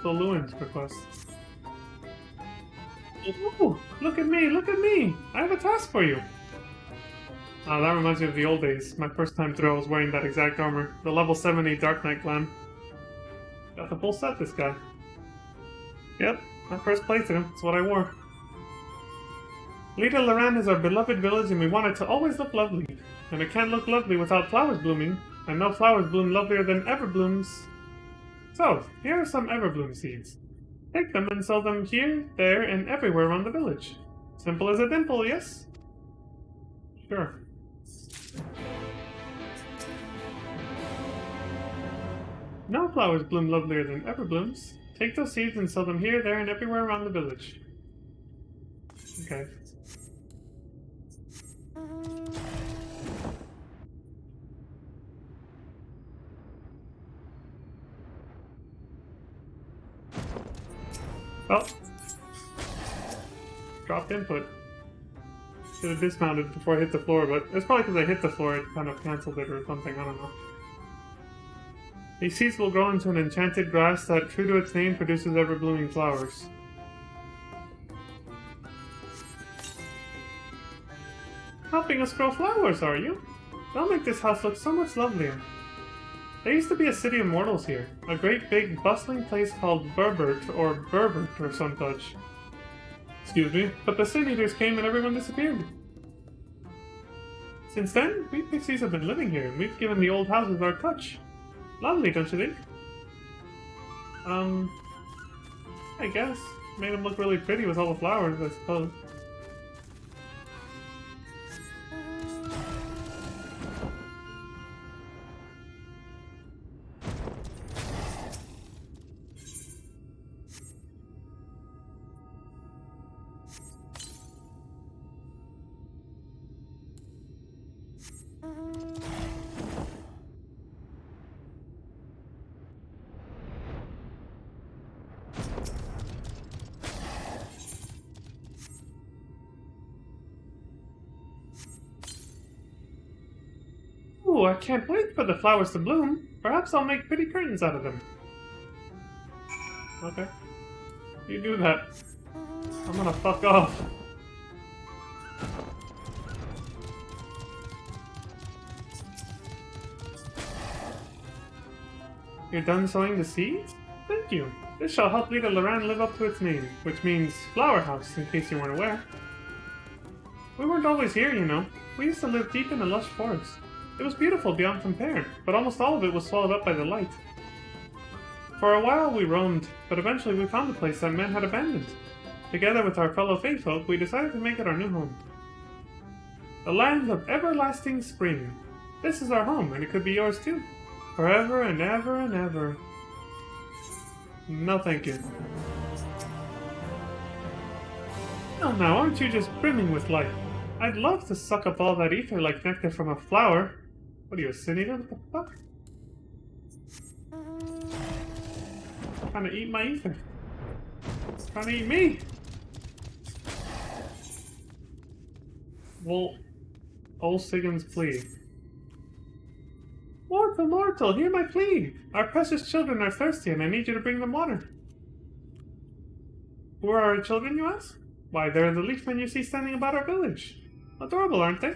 A: The Lewin's request. Ooh, look at me, look at me! I have a task for you! Ah, that reminds me of the old days. My first time through, I was wearing that exact armor. The level 70 Dark Knight glam. Got the full set, this guy. Yep, my first playthrough. That's what I wore. Lita Loran is our beloved village and we want it to always look lovely. And it can't look lovely without flowers blooming, and no flowers bloom lovelier than everblooms. So, here are some everbloom seeds. Take them and sow them here, there, and everywhere around the village. Simple as a dimple, yes? Sure. No flowers bloom lovelier than everblooms. Take those seeds and sow them here, there, and everywhere around the village. Okay. Oh. Dropped input. Should have dismounted before I hit the floor, but it's probably because I hit the floor, it kind of canceled it or something, I don't know. These seeds will grow into an enchanted grass that, true to its name, produces ever-blooming flowers. Helping us grow flowers, are you? They'll make this house look so much lovelier. There used to be a city of mortals here, a great big bustling place called Burbert or some such. Excuse me, but the Sin Eaters came and everyone disappeared. Since then, we pixies have been living here, and we've given the old houses our touch. Lovely, don't you think? I guess. Made them look really pretty with all the flowers, I suppose. Ooh, I can't wait for the flowers to bloom. Perhaps I'll make pretty curtains out of them. Okay. You do that. I'm gonna fuck off. You're done sowing the seeds? Thank you. This shall help Lita Loran live up to its name, which means Flower House, in case you weren't aware. We weren't always here, you know. We used to live deep in a lush forest. It was beautiful beyond compare, but almost all of it was swallowed up by the light. For a while we roamed, but eventually we found a place that men had abandoned. Together with our fellow Fae folk, we decided to make it our new home. The land of everlasting spring. This is our home, and it could be yours too. Forever and ever and ever. No thank you. Oh, now aren't you just brimming with life? I'd love to suck up all that ether like nectar from a flower. What are you, a Sin Eater? What the fuck? Trying to eat my ether. It's trying to eat me! Well, old Sigmund's plea. Mortal, mortal, hear my plea! Our precious children are thirsty and I need you to bring them water. Who are our children, you ask? Why, they're the leafmen you see standing about our village. Adorable, aren't they?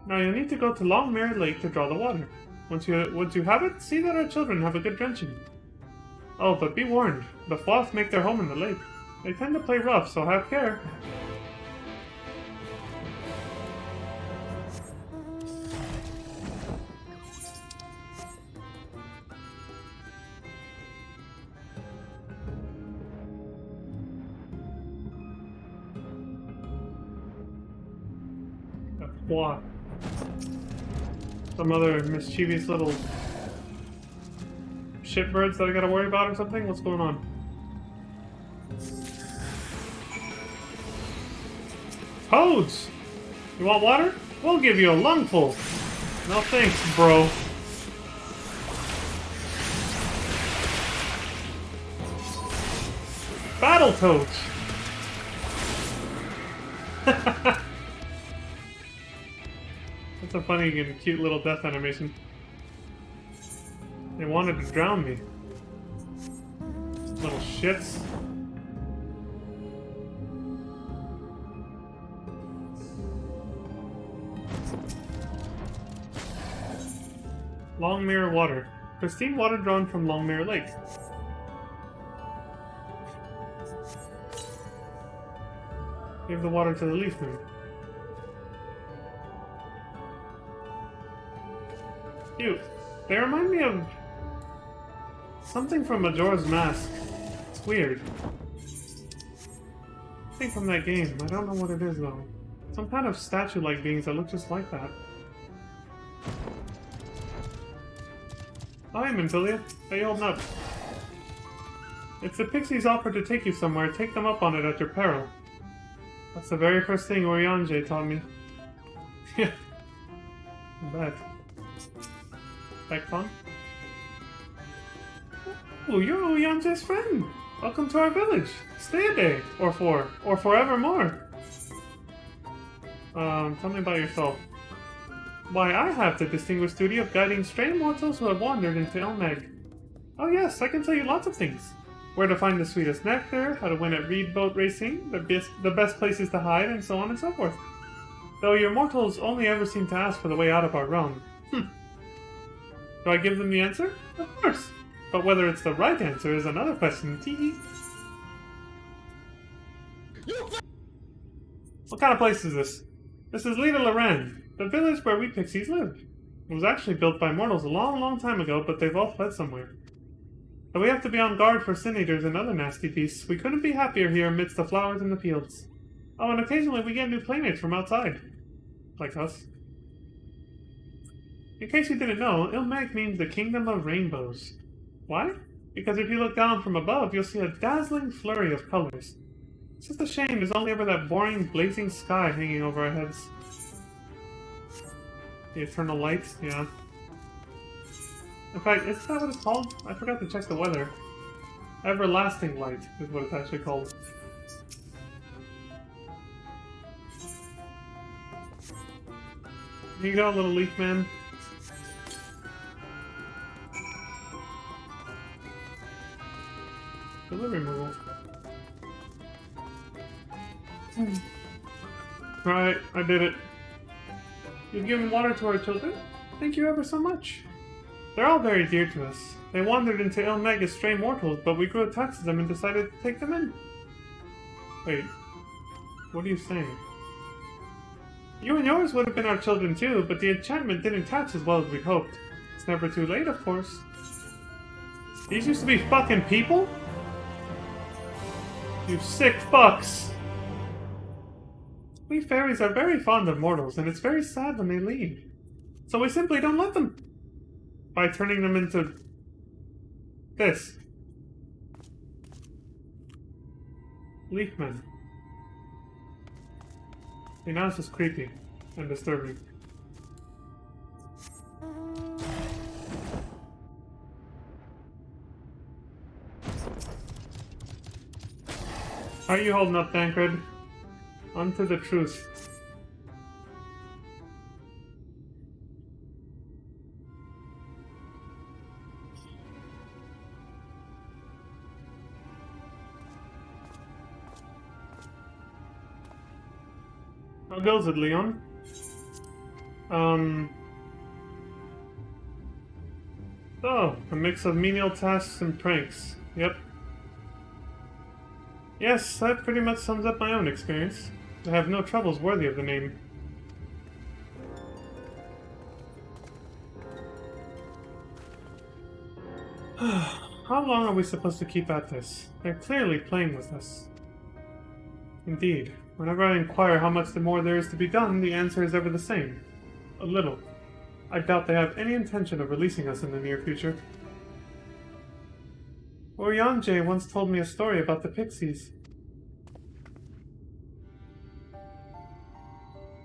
A: Now you'll need to go to Longmere Lake to draw the water. Once you have it, see that our children have a good drenching. Oh, but be warned, the Floth make their home in the lake. They tend to play rough, so have care. What? Some other mischievous little shitbirds that I gotta worry about or something? What's going on? Toads! You want water? We'll give you a lungful. No thanks, bro. Battle toads! That's a funny and cute little death animation. They wanted to drown me. Little shits. Longmere water. Pristine water drawn from Longmere Lake. Give the water to the leafman. Cute. They remind me of something from Majora's Mask. It's weird. Something from that game. I don't know what it is though. Some kind of statue-like beings that look just like that. Oh, hey, Minfilia. How you holding up? If the pixies offered to take you somewhere, take them up on it at your peril. That's the very first thing Oriange taught me. Yeah. I bet. Back fun? Oh, you're Oriange's friend! Welcome to our village! Stay a day, or forevermore! Tell me about yourself. Why, I have the distinguished duty of guiding stray mortals who have wandered into Elmeg. Oh yes, I can tell you lots of things. Where to find the sweetest nectar, how to win at reed boat racing, the best places to hide, and so on and so forth. Though your mortals only ever seem to ask for the way out of our realm. Do I give them the answer? Of course. But whether it's the right answer is another question. Tee. What kind of place is this? This is Lita Loren, the village where we pixies live. It was actually built by mortals a long, long time ago, but they've all fled somewhere. Though we have to be on guard for sin eaters and other nasty beasts, we couldn't be happier here amidst the flowers and the fields. Oh, and occasionally we get new playmates from outside. Like us. In case you didn't know, Ilmeg means the Kingdom of Rainbows. Why? Because if you look down from above, you'll see a dazzling flurry of colors. It's just a shame there's only ever that boring, blazing sky hanging over our heads. The eternal light, yeah. In fact, isn't that what it's called? I forgot to check the weather. Everlasting light is what it's actually called. You go, little leaf man. Delivery removal. Alright, I did it. You've given water to our children? Thank you ever so much. They're all very dear to us. They wandered into Ilmeg as stray mortals, but we grew attached to them and decided to take them in. Wait, what are you saying? You and yours would have been our children too, but the enchantment didn't catch as well as we'd hoped. It's never too late, of course. These used to be fucking people? You sick fucks! We fairies are very fond of mortals, and it's very sad when they leave. So we simply don't let them. By turning them into... this. Leafmen. See, now it's just creepy and disturbing. How are you holding up, Tancred? Onto the truth. How goes it, Leon? Oh, a mix of menial tasks and pranks. Yep. Yes, that pretty much sums up my own experience. I have no troubles worthy of the name. How long are we supposed to keep at this? They're clearly playing with us. Indeed. Whenever I inquire how much more there is to be done, the answer is ever the same. A little. I doubt they have any intention of releasing us in the near future. Oriange once told me a story about the pixies.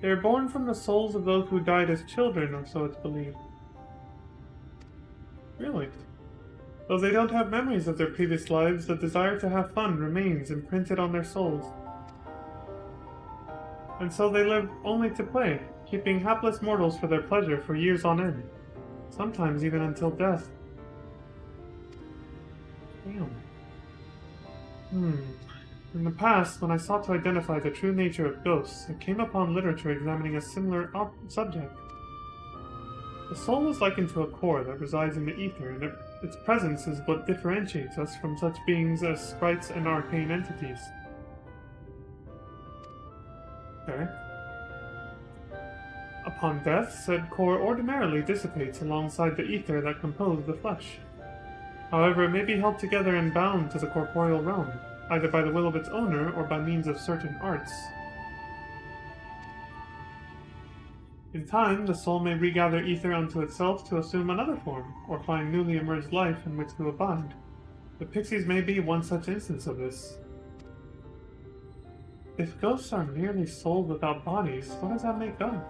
A: They are born from the souls of those who died as children, or so it's believed. Really? Though they don't have memories of their previous lives, the desire to have fun remains imprinted on their souls. And so they live only to play, keeping hapless mortals for their pleasure for years on end. Sometimes even until death. Damn. In the past, when I sought to identify the true nature of ghosts, I came upon literature examining a similar subject. The soul is likened to a core that resides in the ether, and its presence is what differentiates us from such beings as sprites and arcane entities. Okay. Upon death, said core ordinarily dissipates alongside the ether that composed the flesh. However, it may be held together and bound to the corporeal realm, either by the will of its owner or by means of certain arts. In time, the soul may regather ether unto itself to assume another form, or find newly emerged life in which to abide. The pixies may be one such instance of this. If ghosts are merely souls without bodies, what does that make us?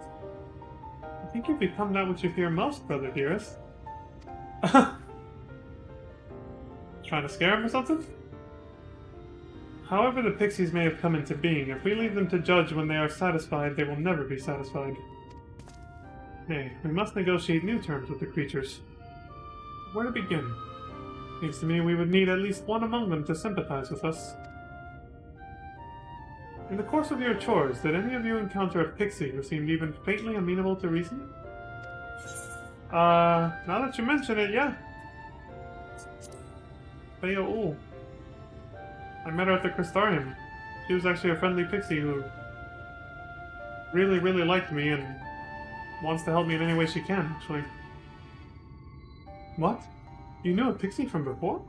A: I think you've become that which you fear most, brother dearest. Trying to scare him or something? However the pixies may have come into being, if we leave them to judge when they are satisfied, they will never be satisfied. Nay, we must negotiate new terms with the creatures. Where to begin? Seems to me we would need at least one among them to sympathize with us. In the course of your chores, did any of you encounter a pixie who seemed even faintly amenable to reason? Now that you mention it, yeah. Feo. I met her at the Crystarium. She was actually a friendly pixie who really, really liked me and wants to help me in any way she can, actually. What? You knew a pixie from before?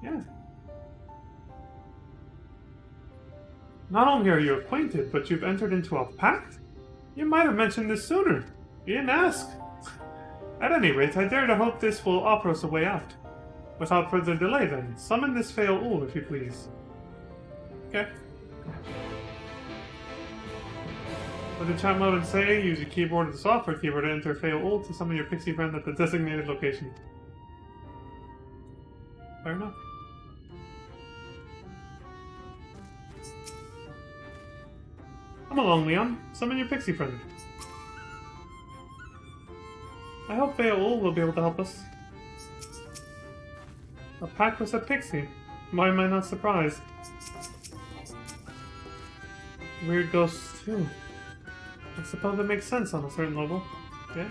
A: Yeah. Not only are you acquainted, but you've entered into a pact? You might have mentioned this sooner. You didn't ask. At any rate, I dare to hope this will offer us a way out. Without further delay, then, summon this Feo, if you please. Okay. With the chat mode and say, use your keyboard or the software keyboard to enter Feo to summon your pixie friend at the designated location. Fair enough. Come along, Leon. Summon your pixie friend. I hope Feo will be able to help us. A pact with a pixie. Why am I not surprised? Weird ghosts, too. I suppose it makes sense on a certain level. Yeah?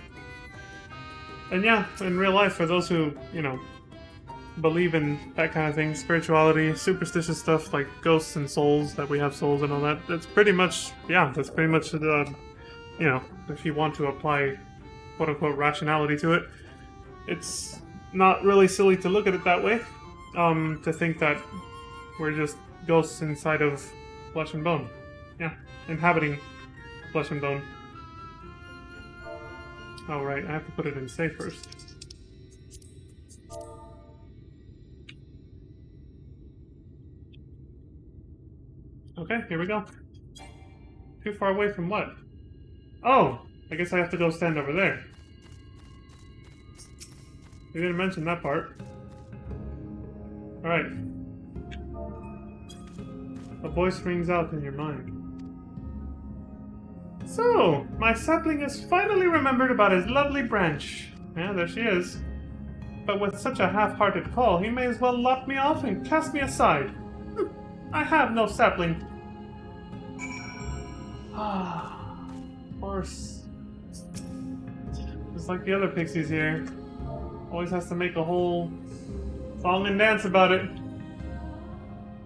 A: And yeah, in real life, for those who, you know, believe in that kind of thing, spirituality, superstitious stuff like ghosts and souls, that we have souls and all that, that's pretty much, yeah, that's pretty much the, you know, if you want to apply quote-unquote rationality to it, it's not really silly to look at it that way, to think that we're just ghosts inside of flesh and bone. Yeah, inhabiting flesh and bone. Oh right, I have to put it in safe first. Okay, here we go. Too far away from what? Oh! I guess I have to go stand over there. We didn't mention that part. Alright. A voice rings out in your mind. So, my sapling has finally remembered about his lovely branch. Yeah, there she is. But with such a half-hearted call, he may as well lop me off and cast me aside. I have no sapling. Ah, of course. Just like the other pixies here. Always has to make a whole song and dance about it.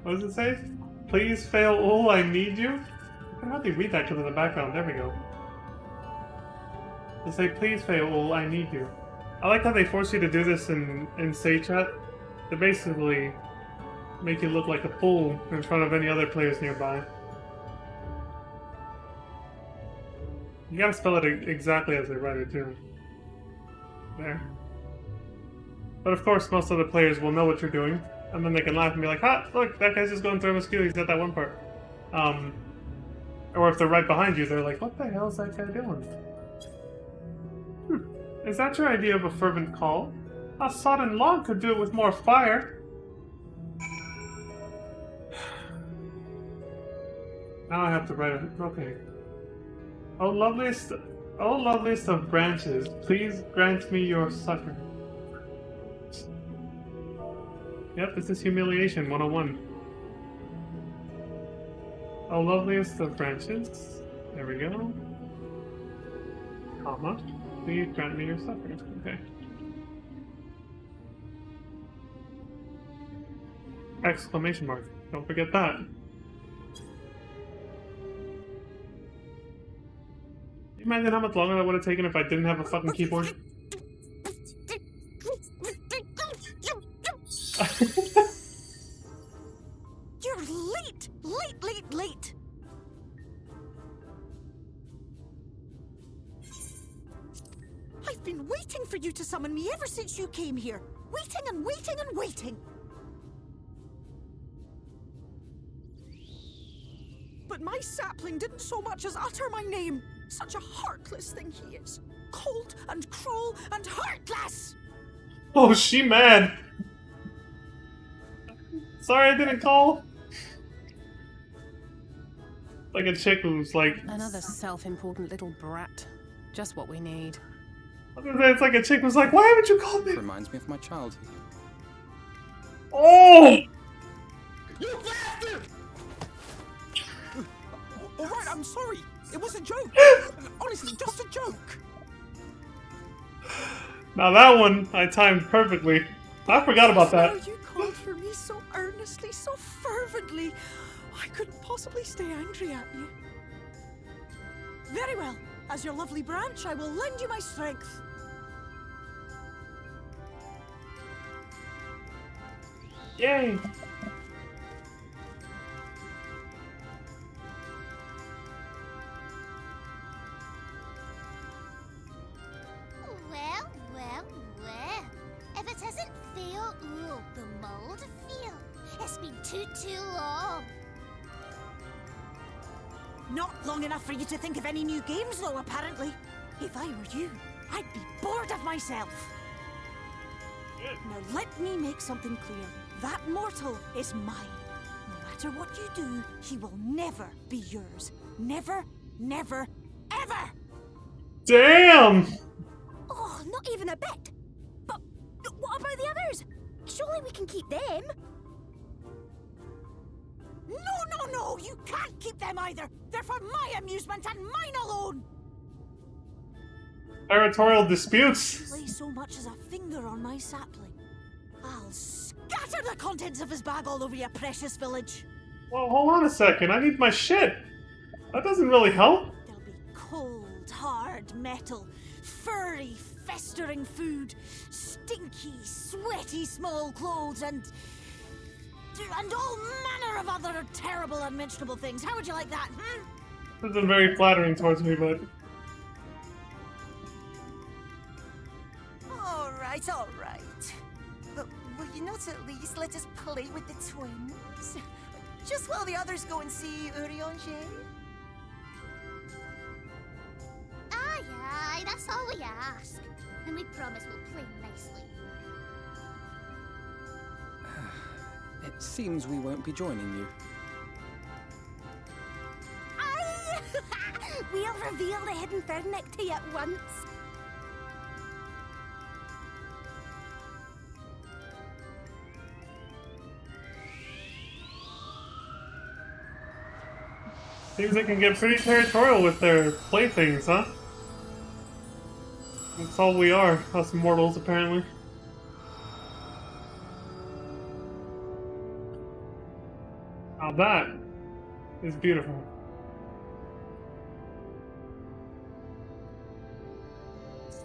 A: What does it say? Please fail, I need you? I can hardly read that because of the background. There we go. They say, please fail, I need you. I like how they force you to do this in Say Chat. They basically make you look like a fool in front of any other players nearby. You gotta spell it exactly as they write it too. There. But of course, most other players will know what you're doing, and then they can laugh and be like, ha, look, that guy's just going through his queue, he's got that one part. Or if they're right behind you, they're like, what the hell is that guy doing? Is that your idea of a fervent call? A sodden log could do it with more fire. Now I have to write it. Okay. Oh loveliest of branches, please grant me your succor. Yep, this is humiliation 101. Oh loveliest of branches. There we go. Comma. Please grant me your succor. Okay. Exclamation mark. Don't forget that. Imagine how much longer that would have taken if I didn't have a fucking keyboard.
M: You're late! Late, late, late! I've been waiting for you to summon me ever since you came here. Waiting and waiting and waiting. But my sapling didn't so much as utter my name. Such a heartless thing he is. Cold and cruel and heartless!
A: Oh, she mad. Sorry I didn't call. Like a chick who's like...
I: Another self-important little brat. Just what we need.
A: I was gonna say, it's like a chick who's like, why haven't you called me?
J: Reminds me of my childhood.
A: Oh!
E: You bastard! Alright, I'm sorry. It was a joke. Honestly, just a joke.
A: Now that one, I timed perfectly. I forgot about that.
M: Oh, you called for me so earnestly, so fervently. I couldn't possibly stay angry at you. Very well. As your lovely branch, I will lend you my strength.
A: Yay!
L: Well, well, well. If it isn't Theo, ooh, the mold feel. It's been too long.
M: Not long enough for you to think of any new games, though, apparently. If I were you, I'd be bored of myself. Now let me make something clear. That mortal is mine. No matter what you do, he will never be yours. Never, never, ever!
A: Damn!
M: Oh, not even a bit. But what about the others? Surely we can keep them. No, you can't keep them either. They're for my amusement and mine alone.
A: Territorial disputes.
M: Lay so much as a finger on my sapling, I'll scatter the contents of his bag all over your precious village.
A: Well, hold on a second. I need my shit. That doesn't really help.
M: There'll be cold, hard metal, furry, festering food, stinky, sweaty small clothes, and all manner of other terrible, unmentionable things. How would you like that,
A: This isn't very flattering towards me, but...
N: All right. But will you not at least let us play with the twins? Just while the others go and see Urianger?
L: Aye, that's all we ask. And we promise we'll play nicely.
J: It seems we won't be joining you.
M: Aye! We'll reveal the hidden Fernic to you at once.
A: Seems they can get pretty territorial with their playthings, huh? That's all we are, us mortals, apparently. Now that is beautiful.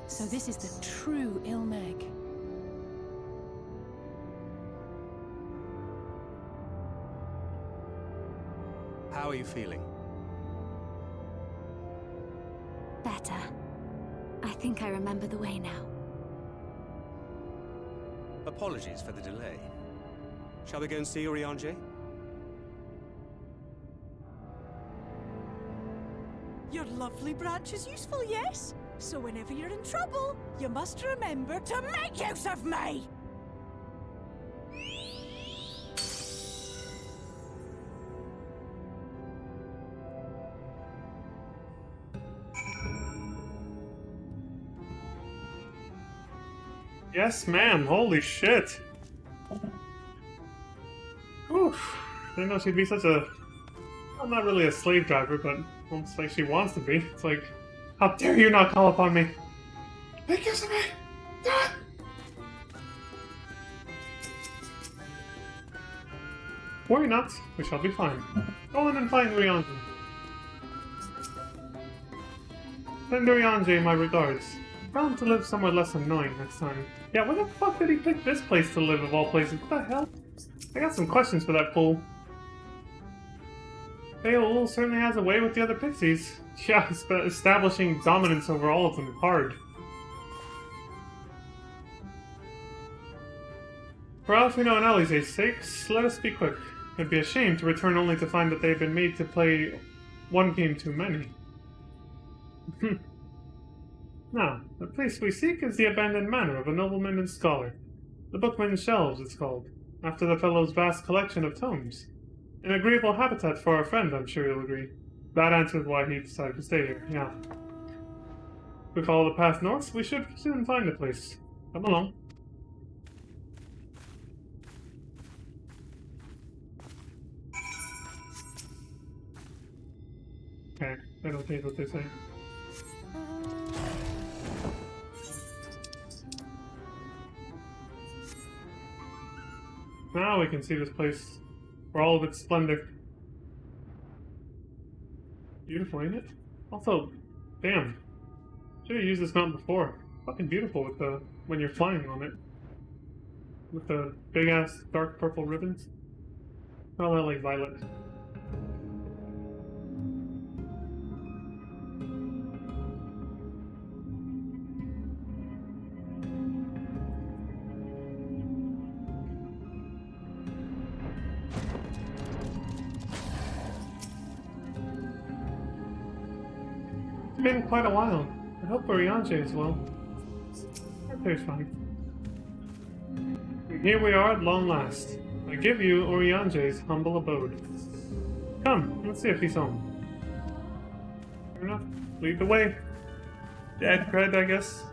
I: So this is the true Ilmeg.
H: How are you feeling?
K: Better. I think I remember the way now.
H: Apologies for the delay. Shall we go and see Urianger?
M: Your lovely branch is useful, yes? So whenever you're in trouble, you must remember to make use of me!
A: Yes, ma'am. Holy shit. Oof. Didn't know she'd be such a... Well, not really a slave driver, but almost like she wants to be. It's like, how dare you not call upon me? Make use of me! Do it! Worry not, we shall be fine. Go in and find Rihanna. Send Urianger my regards. Tell him to live somewhere less annoying next time. Yeah, where the fuck did he pick this place to live of all places? What the hell? I got some questions for that fool. Beowulf certainly has a way with the other pixies. Yeah, establishing dominance over all of them hard. For Alfino and Alize's sakes, let us be quick. It'd be a shame to return only to find that they've been made to play one game too many. Now, the place we seek is the abandoned manor of a nobleman and scholar. The Bookman's Shelves, it's called, after the fellow's vast collection of tomes. An agreeable habitat for our friend, I'm sure you'll agree. That answers why he decided to stay here, yeah. If we follow the path north, we should soon find the place. Come along. Okay, I don't take what they say. Now we can see this place for all of its splendor. Beautiful, ain't it? Also, damn. Should have used this mountain before. Fucking beautiful with the when you're flying on it. With the big ass dark purple ribbons. Oh, that like violet. It's been quite a while. I hope Urianger as well. That tastes fine. And here we are at long last. I give you Urianger's humble abode. Come, let's see if he's home. Fair enough. Lead the way. Dad cred, I guess.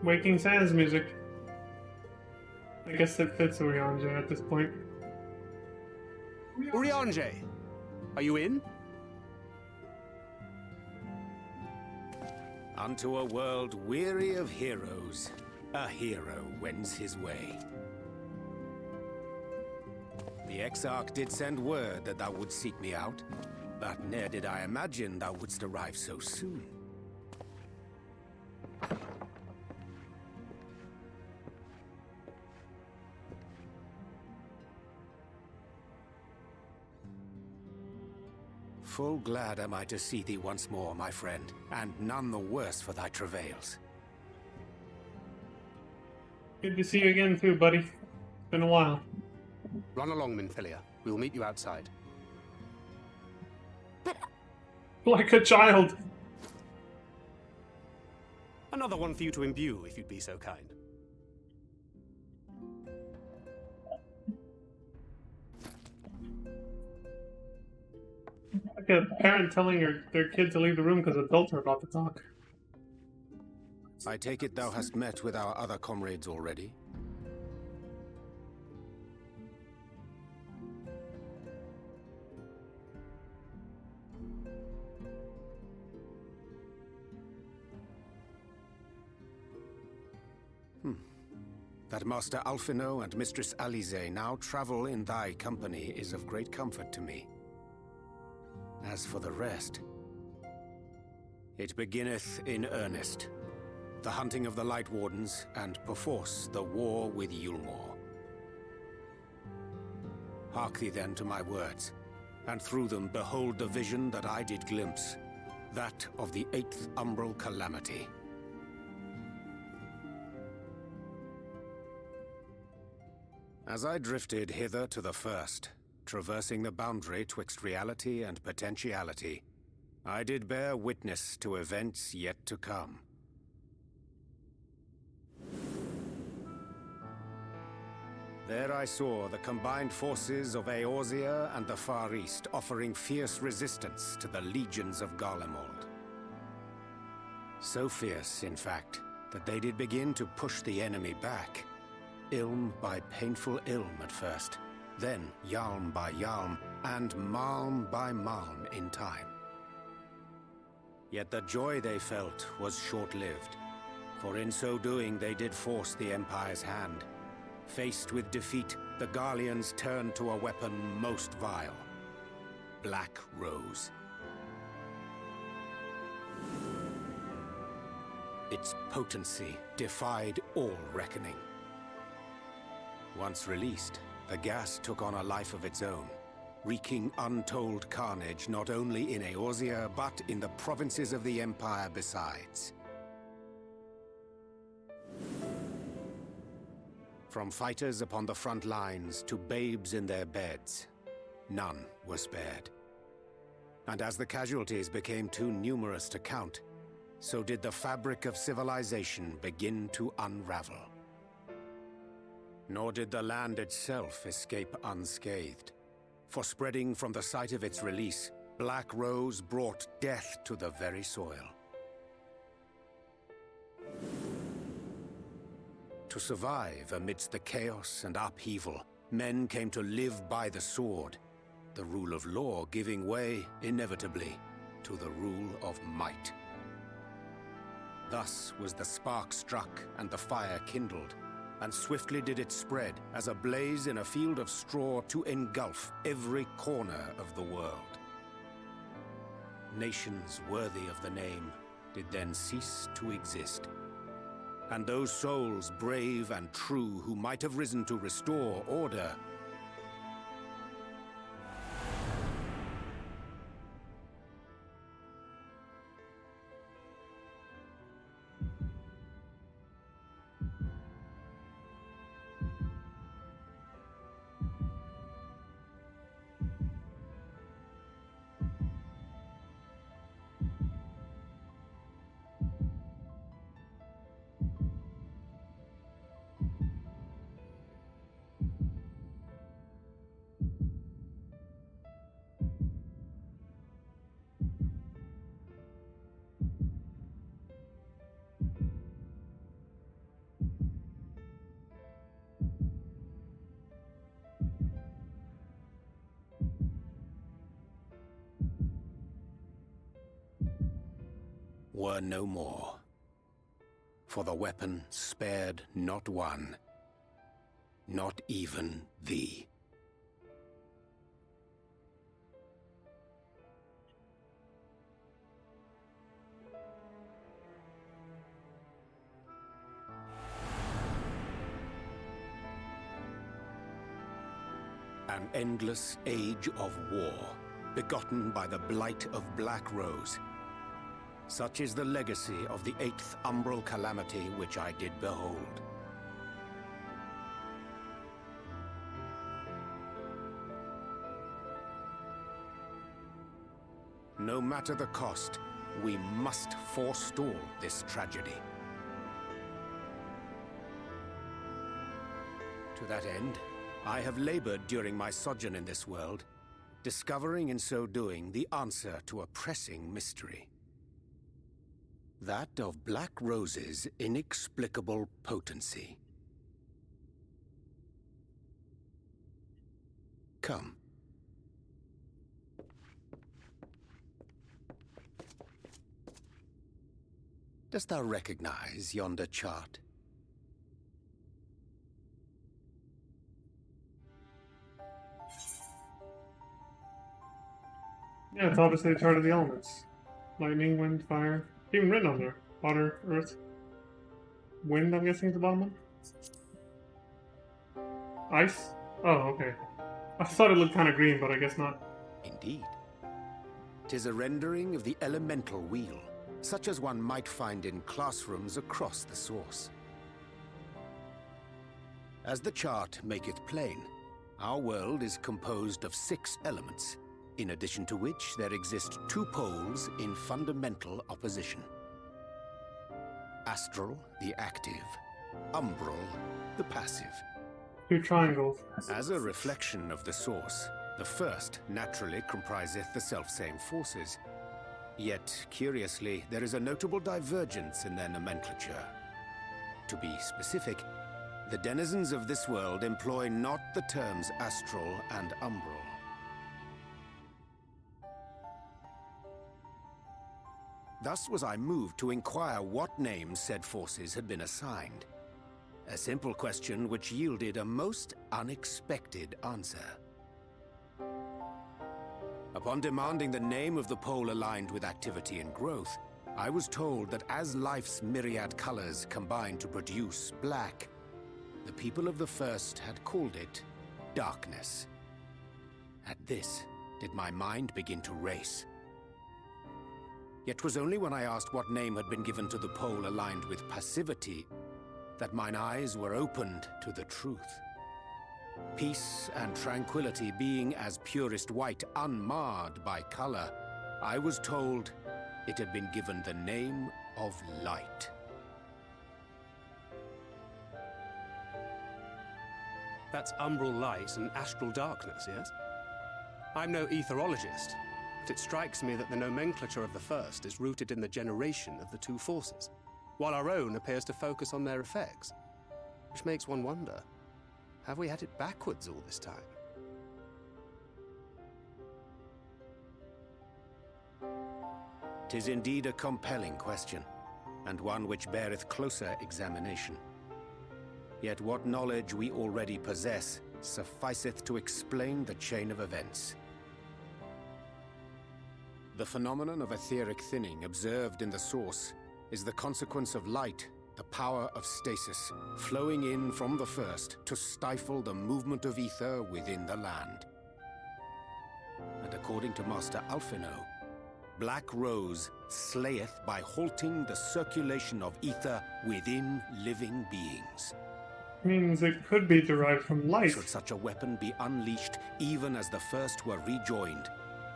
A: Waking Sands music. I guess it fits Urianger at this point.
H: Urianger, are you in?
B: Unto a world weary of heroes, a hero wends his way. The Exarch did send word that thou wouldst seek me out, but ne'er did I imagine thou wouldst arrive so soon. Full glad am I to see thee once more, my friend, and none the worse for thy travails.
A: Good to see you again too, buddy. It's been a while.
H: Run along, Minfilia. We'll meet you outside.
A: Like a child.
H: Another one for you to imbue, if you'd be so kind.
A: Like a parent telling their kid to leave the room because adults are about to talk.
B: I take it thou hast met with our other comrades already? That Master Alfino and Mistress Alize now travel in thy company is of great comfort to me. As for the rest, it beginneth in earnest. The hunting of the Light Wardens, and perforce the war with Yulmore. Hark thee then to my words, and through them behold the vision that I did glimpse, that of the 8th Umbral Calamity. As I drifted hither to the first, traversing the boundary twixt reality and potentiality, I did bear witness to events yet to come. There I saw the combined forces of Eorzea and the Far East offering fierce resistance to the legions of Garlemald. So fierce, in fact, that they did begin to push the enemy back. Ilm by painful ilm at first, then Yalm by Yalm, and Malm by Malm in time. Yet the joy they felt was short-lived, For in so doing, they did force the Empire's hand. Faced with defeat, the Garleans turned to a weapon most vile. Black Rose. Its potency defied all reckoning. Once released, the gas took on a life of its own, wreaking untold carnage not only in Eorzea, but in the provinces of the Empire besides. From fighters upon the front lines to babes in their beds, none were spared. And as the casualties became too numerous to count, so did the fabric of civilization begin to unravel. Nor did the land itself escape unscathed. For spreading from the site of its release, Black Rose brought death to the very soil. To survive amidst the chaos and upheaval, men came to live by the sword, the rule of law giving way, inevitably, to the rule of might. Thus was the spark struck and the fire kindled, and swiftly did it spread as a blaze in a field of straw to engulf every corner of the world. Nations worthy of the name did then cease to exist. And those souls brave and true who might have risen to restore order were no more. For the weapon spared not one, not even thee. An endless age of war, begotten by the blight of Black Rose. Such is the legacy of the 8th umbral calamity which I did behold. No matter the cost, we must forestall this tragedy. To that end, I have labored during my sojourn in this world, discovering in so doing the answer to a pressing mystery. That of Black Rose's inexplicable potency. Come. Dost thou recognize yonder chart?
A: Yeah, it's obviously the chart of the elements. Lightning, wind, fire. Even written on there. Water, earth. Wind, I'm guessing, is the bottom one? Ice? Oh, okay. I thought it looked kind of green, but I guess not.
B: Indeed. 'Tis a rendering of the elemental wheel, such as one might find in classrooms across the source. As the chart maketh plain, our world is composed of 6 elements, in addition to which there exist 2 poles in fundamental opposition. Astral, the active. Umbral, the passive.
A: 2 triangles.
B: As a reflection of the source, the first naturally compriseth the selfsame forces. Yet, curiously, there is a notable divergence in their nomenclature. To be specific, the denizens of this world employ not the terms astral and umbral. Thus was I moved to inquire what names said forces had been assigned. A simple question which yielded a most unexpected answer. Upon demanding the name of the pole aligned with activity and growth, I was told that as life's myriad colors combined to produce black, the people of the First had called it darkness. At this, did my mind begin to race. Yet 'twas only when I asked what name had been given to the pole aligned with passivity that mine eyes were opened to the truth. Peace and tranquility being as purest white, unmarred by color, I was told it had been given the name of light.
H: That's umbral light and astral darkness, yes? I'm no etherologist, but it strikes me that the nomenclature of the First is rooted in the generation of the two forces, while our own appears to focus on their effects. Which makes one wonder, have we had it backwards all this time?
B: 'Tis indeed a compelling question, and one which beareth closer examination. Yet what knowledge we already possess sufficeth to explain the chain of events. The phenomenon of etheric thinning observed in the source is the consequence of light, the power of stasis, flowing in from the First to stifle the movement of ether within the land. And according to Master Alphino, Black Rose slayeth by halting the circulation of ether within living beings.
A: Means it could be derived from light.
B: Should such a weapon be unleashed even as the First were rejoined,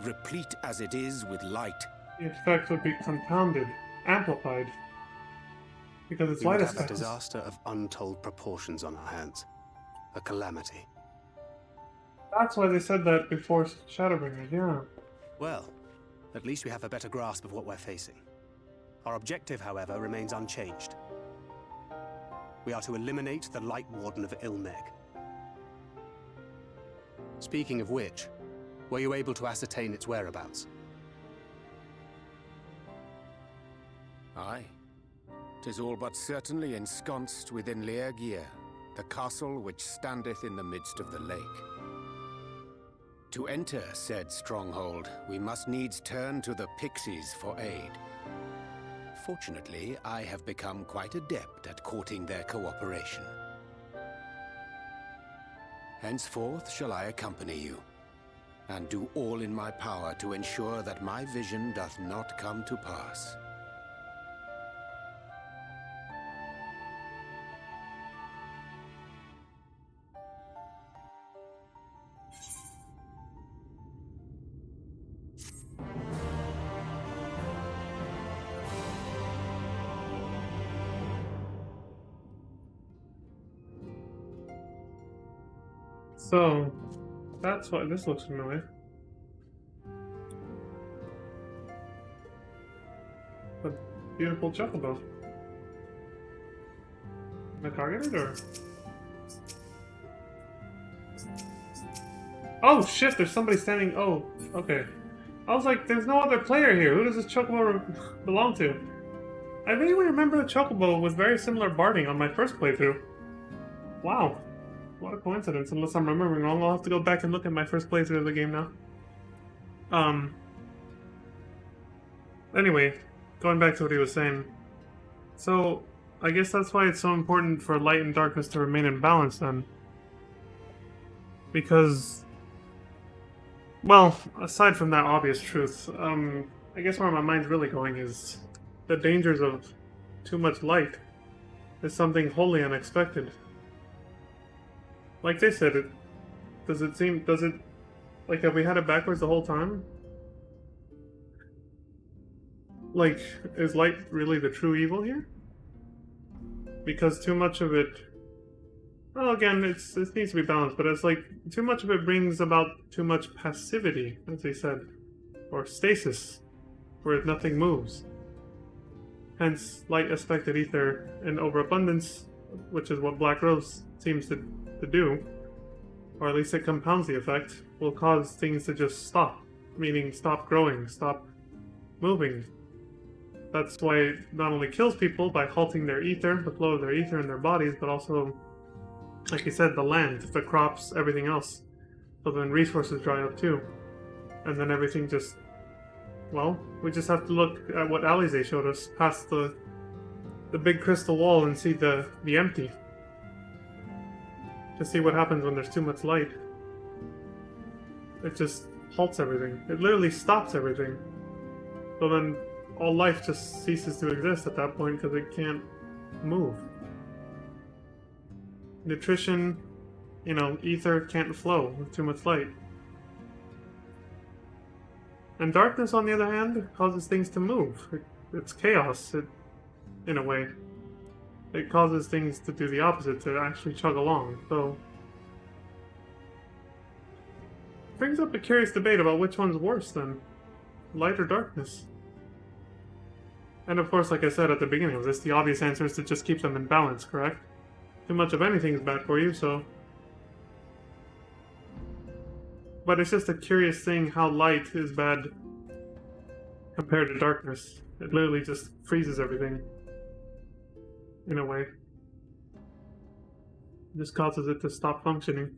B: replete as it is with light,
A: The effect would be compounded, amplified, because it's
H: We
A: light
H: would have a
A: effects.
H: disaster of untold proportions on our hands. A calamity.
A: That's why they said that before Shadowbringers, yeah.
H: Well, at least we have a better grasp of what we're facing. Our objective, however, remains unchanged. We are to eliminate the Light Warden of Ilmeg. Speaking of which, were you able to ascertain its whereabouts?
B: Aye. 'Tis all but certainly ensconced within Leergear, the castle which standeth in the midst of the lake. To enter said stronghold, we must needs turn to the Pixies for aid. Fortunately, I have become quite adept at courting their cooperation. Henceforth shall I accompany you, and do all in my power to ensure that my vision doth not come to pass.
A: So, that's why this looks familiar. A beautiful chocobo. Am I targeted or? Oh shit, there's somebody standing. Oh, okay. I was like, there's no other player here. Who does this chocobo belong to? I vaguely remember the chocobo with very similar barding on my first playthrough. Wow. What a coincidence. Unless I'm remembering wrong, I'll have to go back and look at my first playthrough of the game now. Anyway, going back to what he was saying. So, I guess that's why it's so important for light and darkness to remain in balance then. Because, well, aside from that obvious truth, I guess where my mind's really going is the dangers of too much light is something wholly unexpected. Like they said, does it, like, have we had it backwards the whole time? Like, is light really the true evil here? Because too much of it, well, again, it needs to be balanced, but it's like, too much of it brings about too much passivity, as they said, or stasis, where nothing moves. Hence, light aspected ether in overabundance, which is what Black Rose seems to do, or at least it compounds the effect, will cause things to just stop. Meaning stop growing, stop moving. That's why it not only kills people by halting their ether, the flow of their ether in their bodies, but also, like you said, the land, the crops, everything else. So then resources dry up too. And then everything just... Well, we just have to look at what Alize showed us, past the big crystal wall and see the empty. To see what happens when there's too much light. It just halts everything. It literally stops everything. So then all life just ceases to exist at that point because it can't move. Nutrition, you know, ether can't flow with too much light. And darkness, on the other hand, causes things to move. It's chaos, in a way. It causes things to do the opposite, to actually chug along. So, brings up a curious debate about which one's worse then, light or darkness. And of course, like I said at the beginning of this, the obvious answer is to just keep them in balance, correct? Too much of anything is bad for you, so... But it's just a curious thing how light is bad compared to darkness. It literally just freezes everything. In a way. It just causes it to stop functioning.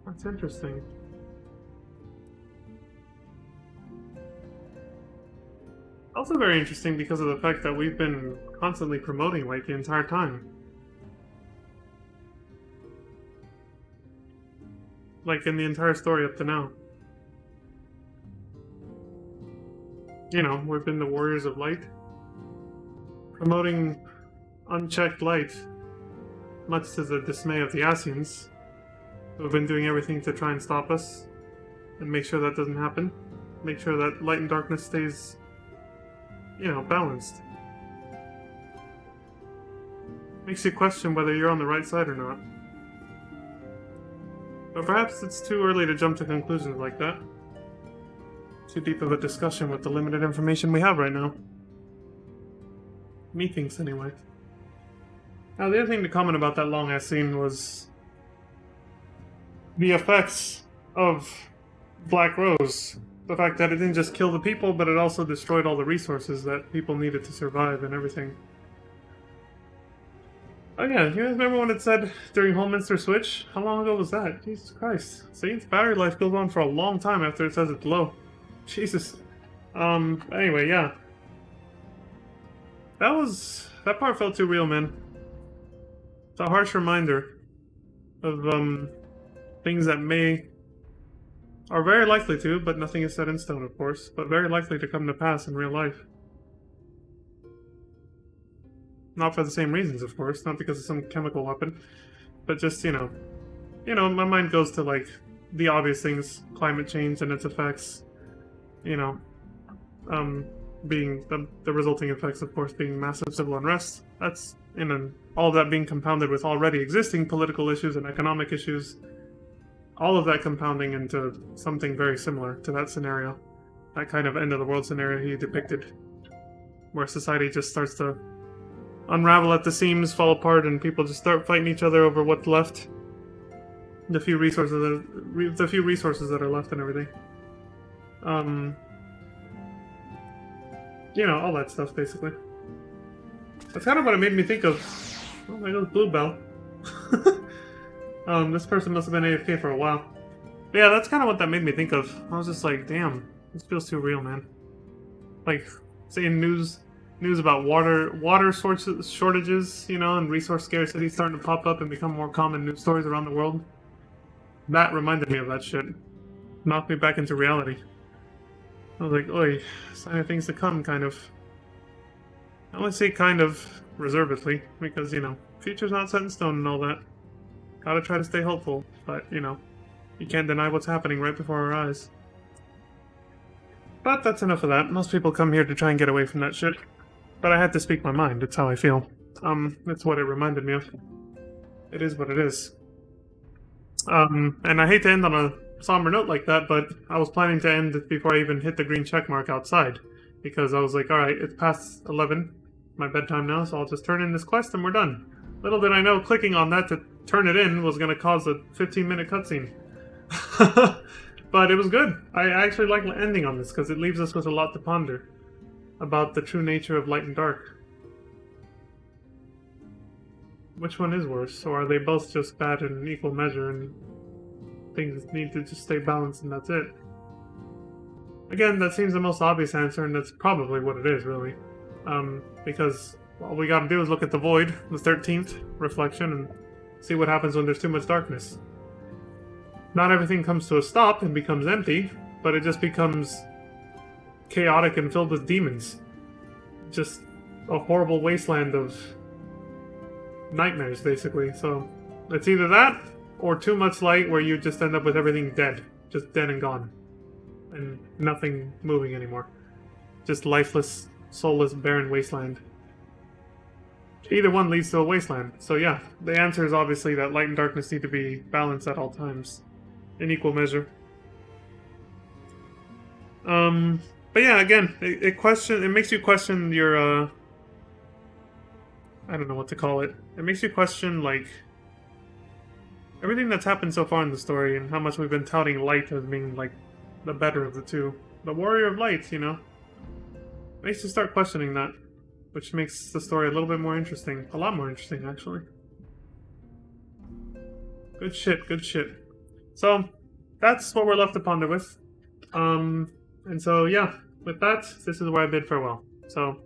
A: That's interesting. Also very interesting because of the fact that we've been constantly promoting light the entire time. Like in the entire story up to now. You know, we've been the warriors of light. Promoting unchecked light, much to the dismay of the Asians, who have been doing everything to try and stop us, and make sure that doesn't happen. Make sure that light and darkness stays, you know, balanced. Makes you question whether you're on the right side or not. But perhaps it's too early to jump to conclusions like that. Too deep of a discussion with the limited information we have right now. Methinks, anyway. Now, the other thing to comment about that long-ass scene was the effects of Black Rose. The fact that it didn't just kill the people, but it also destroyed all the resources that people needed to survive and everything. Oh yeah, you guys remember when it said during Holminster Switch? How long ago was that? Jesus Christ. See, its battery life goes on for a long time after it says it's low. Jesus. Anyway, yeah. That part felt too real, man. It's a harsh reminder of, things that are very likely to, but nothing is set in stone, of course, but very likely to come to pass in real life. Not for the same reasons, of course, not because of some chemical weapon, but just, you know, my mind goes to, like, the obvious things, climate change and its effects, you know, being the resulting effects, of course, being massive civil unrest. That's, all of that being compounded with already existing political issues and economic issues, all of that compounding into something very similar to that scenario, that kind of end-of-the-world scenario he depicted, where society just starts to unravel at the seams, fall apart, and people just start fighting each other over what's left. The few resources that are left and everything. You know, all that stuff, basically. That's kind of what it made me think of. Oh, there goes Bluebell. This person must have been AFK for a while. But yeah, that's kind of what that made me think of. I was just like, damn, this feels too real, man. Like, seeing news about water shortages, you know, and resource scarcity starting to pop up and become more common news stories around the world. That reminded me of that shit. Knocked me back into reality. I was like, oi, sign of things to come, kind of. I only say kind of reservedly, because, you know, future's not set in stone and all that. Gotta try to stay hopeful, but, you know, you can't deny what's happening right before our eyes. But that's enough of that. Most people come here to try and get away from that shit. But I had to speak my mind, it's how I feel. That's what it reminded me of. It is what it is. And I hate to end on a somber note like that, but I was planning to end before I even hit the green check mark outside. Because I was like, alright, it's past 11, my bedtime now, so I'll just turn in this quest and we're done. Little did I know, clicking on that to turn it in was going to cause a 15-minute cutscene. But it was good. I actually like ending on this because it leaves us with a lot to ponder about the true nature of light and dark. Which one is worse, or are they both just bad in equal measure and things need to just stay balanced and that's it? Again, that seems the most obvious answer, and that's probably what it is, really. Because all we gotta do is look at the void, the 13th reflection, and see what happens when there's too much darkness. Not everything comes to a stop and becomes empty, but it just becomes chaotic and filled with demons. Just a horrible wasteland of nightmares, basically. So it's either that, or too much light where you just end up with everything dead. Just dead and gone. And nothing moving anymore. Just lifeless, soulless, barren wasteland. Either one leads to a wasteland. So yeah, the answer is obviously that light and darkness need to be balanced at all times. In equal measure. But yeah, again, it makes you question your, I don't know what to call it. It makes you question, like, everything that's happened so far in the story and how much we've been touting light as being, like, the better of the two. The warrior of light, you know? Makes you start questioning that, which makes the story a little bit more interesting. A lot more interesting, actually. Good shit, good shit. So, that's what we're left to ponder with. And so, yeah, with that, this is where I bid farewell. So,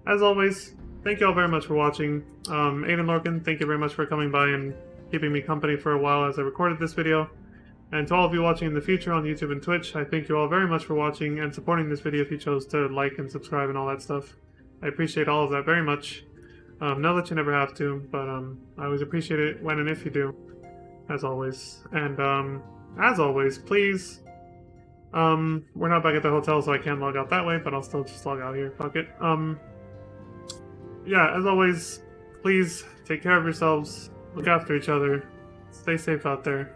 A: as always, thank you all very much for watching. Aiden Lorcan, thank you very much for coming by and keeping me company for a while as I recorded this video. And to all of you watching in the future on YouTube and Twitch, I thank you all very much for watching and supporting this video if you chose to like and subscribe and all that stuff. I appreciate all of that very much. Know that you never have to, but I always appreciate it when and if you do, as always. And as always, please, we're not back at the hotel, so I can't log out that way, but I'll still just log out here. Fuck it. Yeah, as always, please take care of yourselves, look after each other, stay safe out there.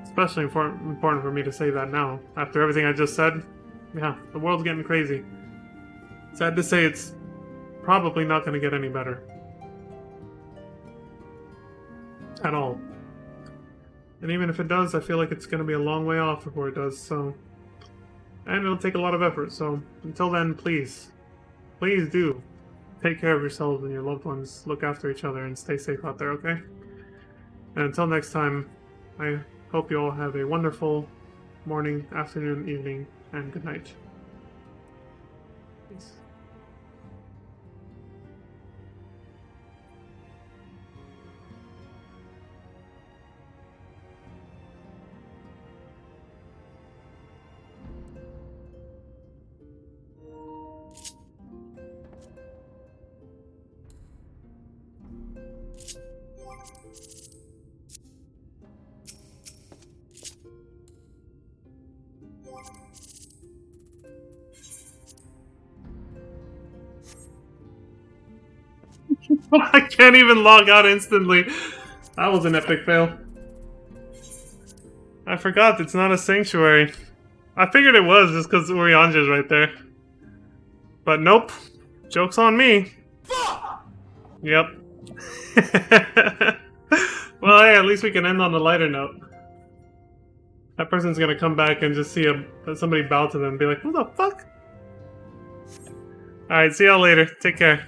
A: Especially important for me to say that now, after everything I just said. Yeah, the world's getting crazy. Sad to say, it's probably not going to get any better. At all. And even if it does, I feel like it's going to be a long way off before it does, so... And it'll take a lot of effort, so until then, please do take care of yourselves and your loved ones, look after each other, and stay safe out there, okay? And until next time, I hope you all have a wonderful morning, afternoon, evening, and good night. Peace. I can't even log out instantly. That was an epic fail. I forgot it's not a sanctuary. I figured it was just because Urianja's right there. But nope. Joke's on me. Yep. Well, hey, at least we can end on a lighter note. That person's gonna come back and just see somebody bow to them and be like, who the fuck? Alright, see y'all later. Take care.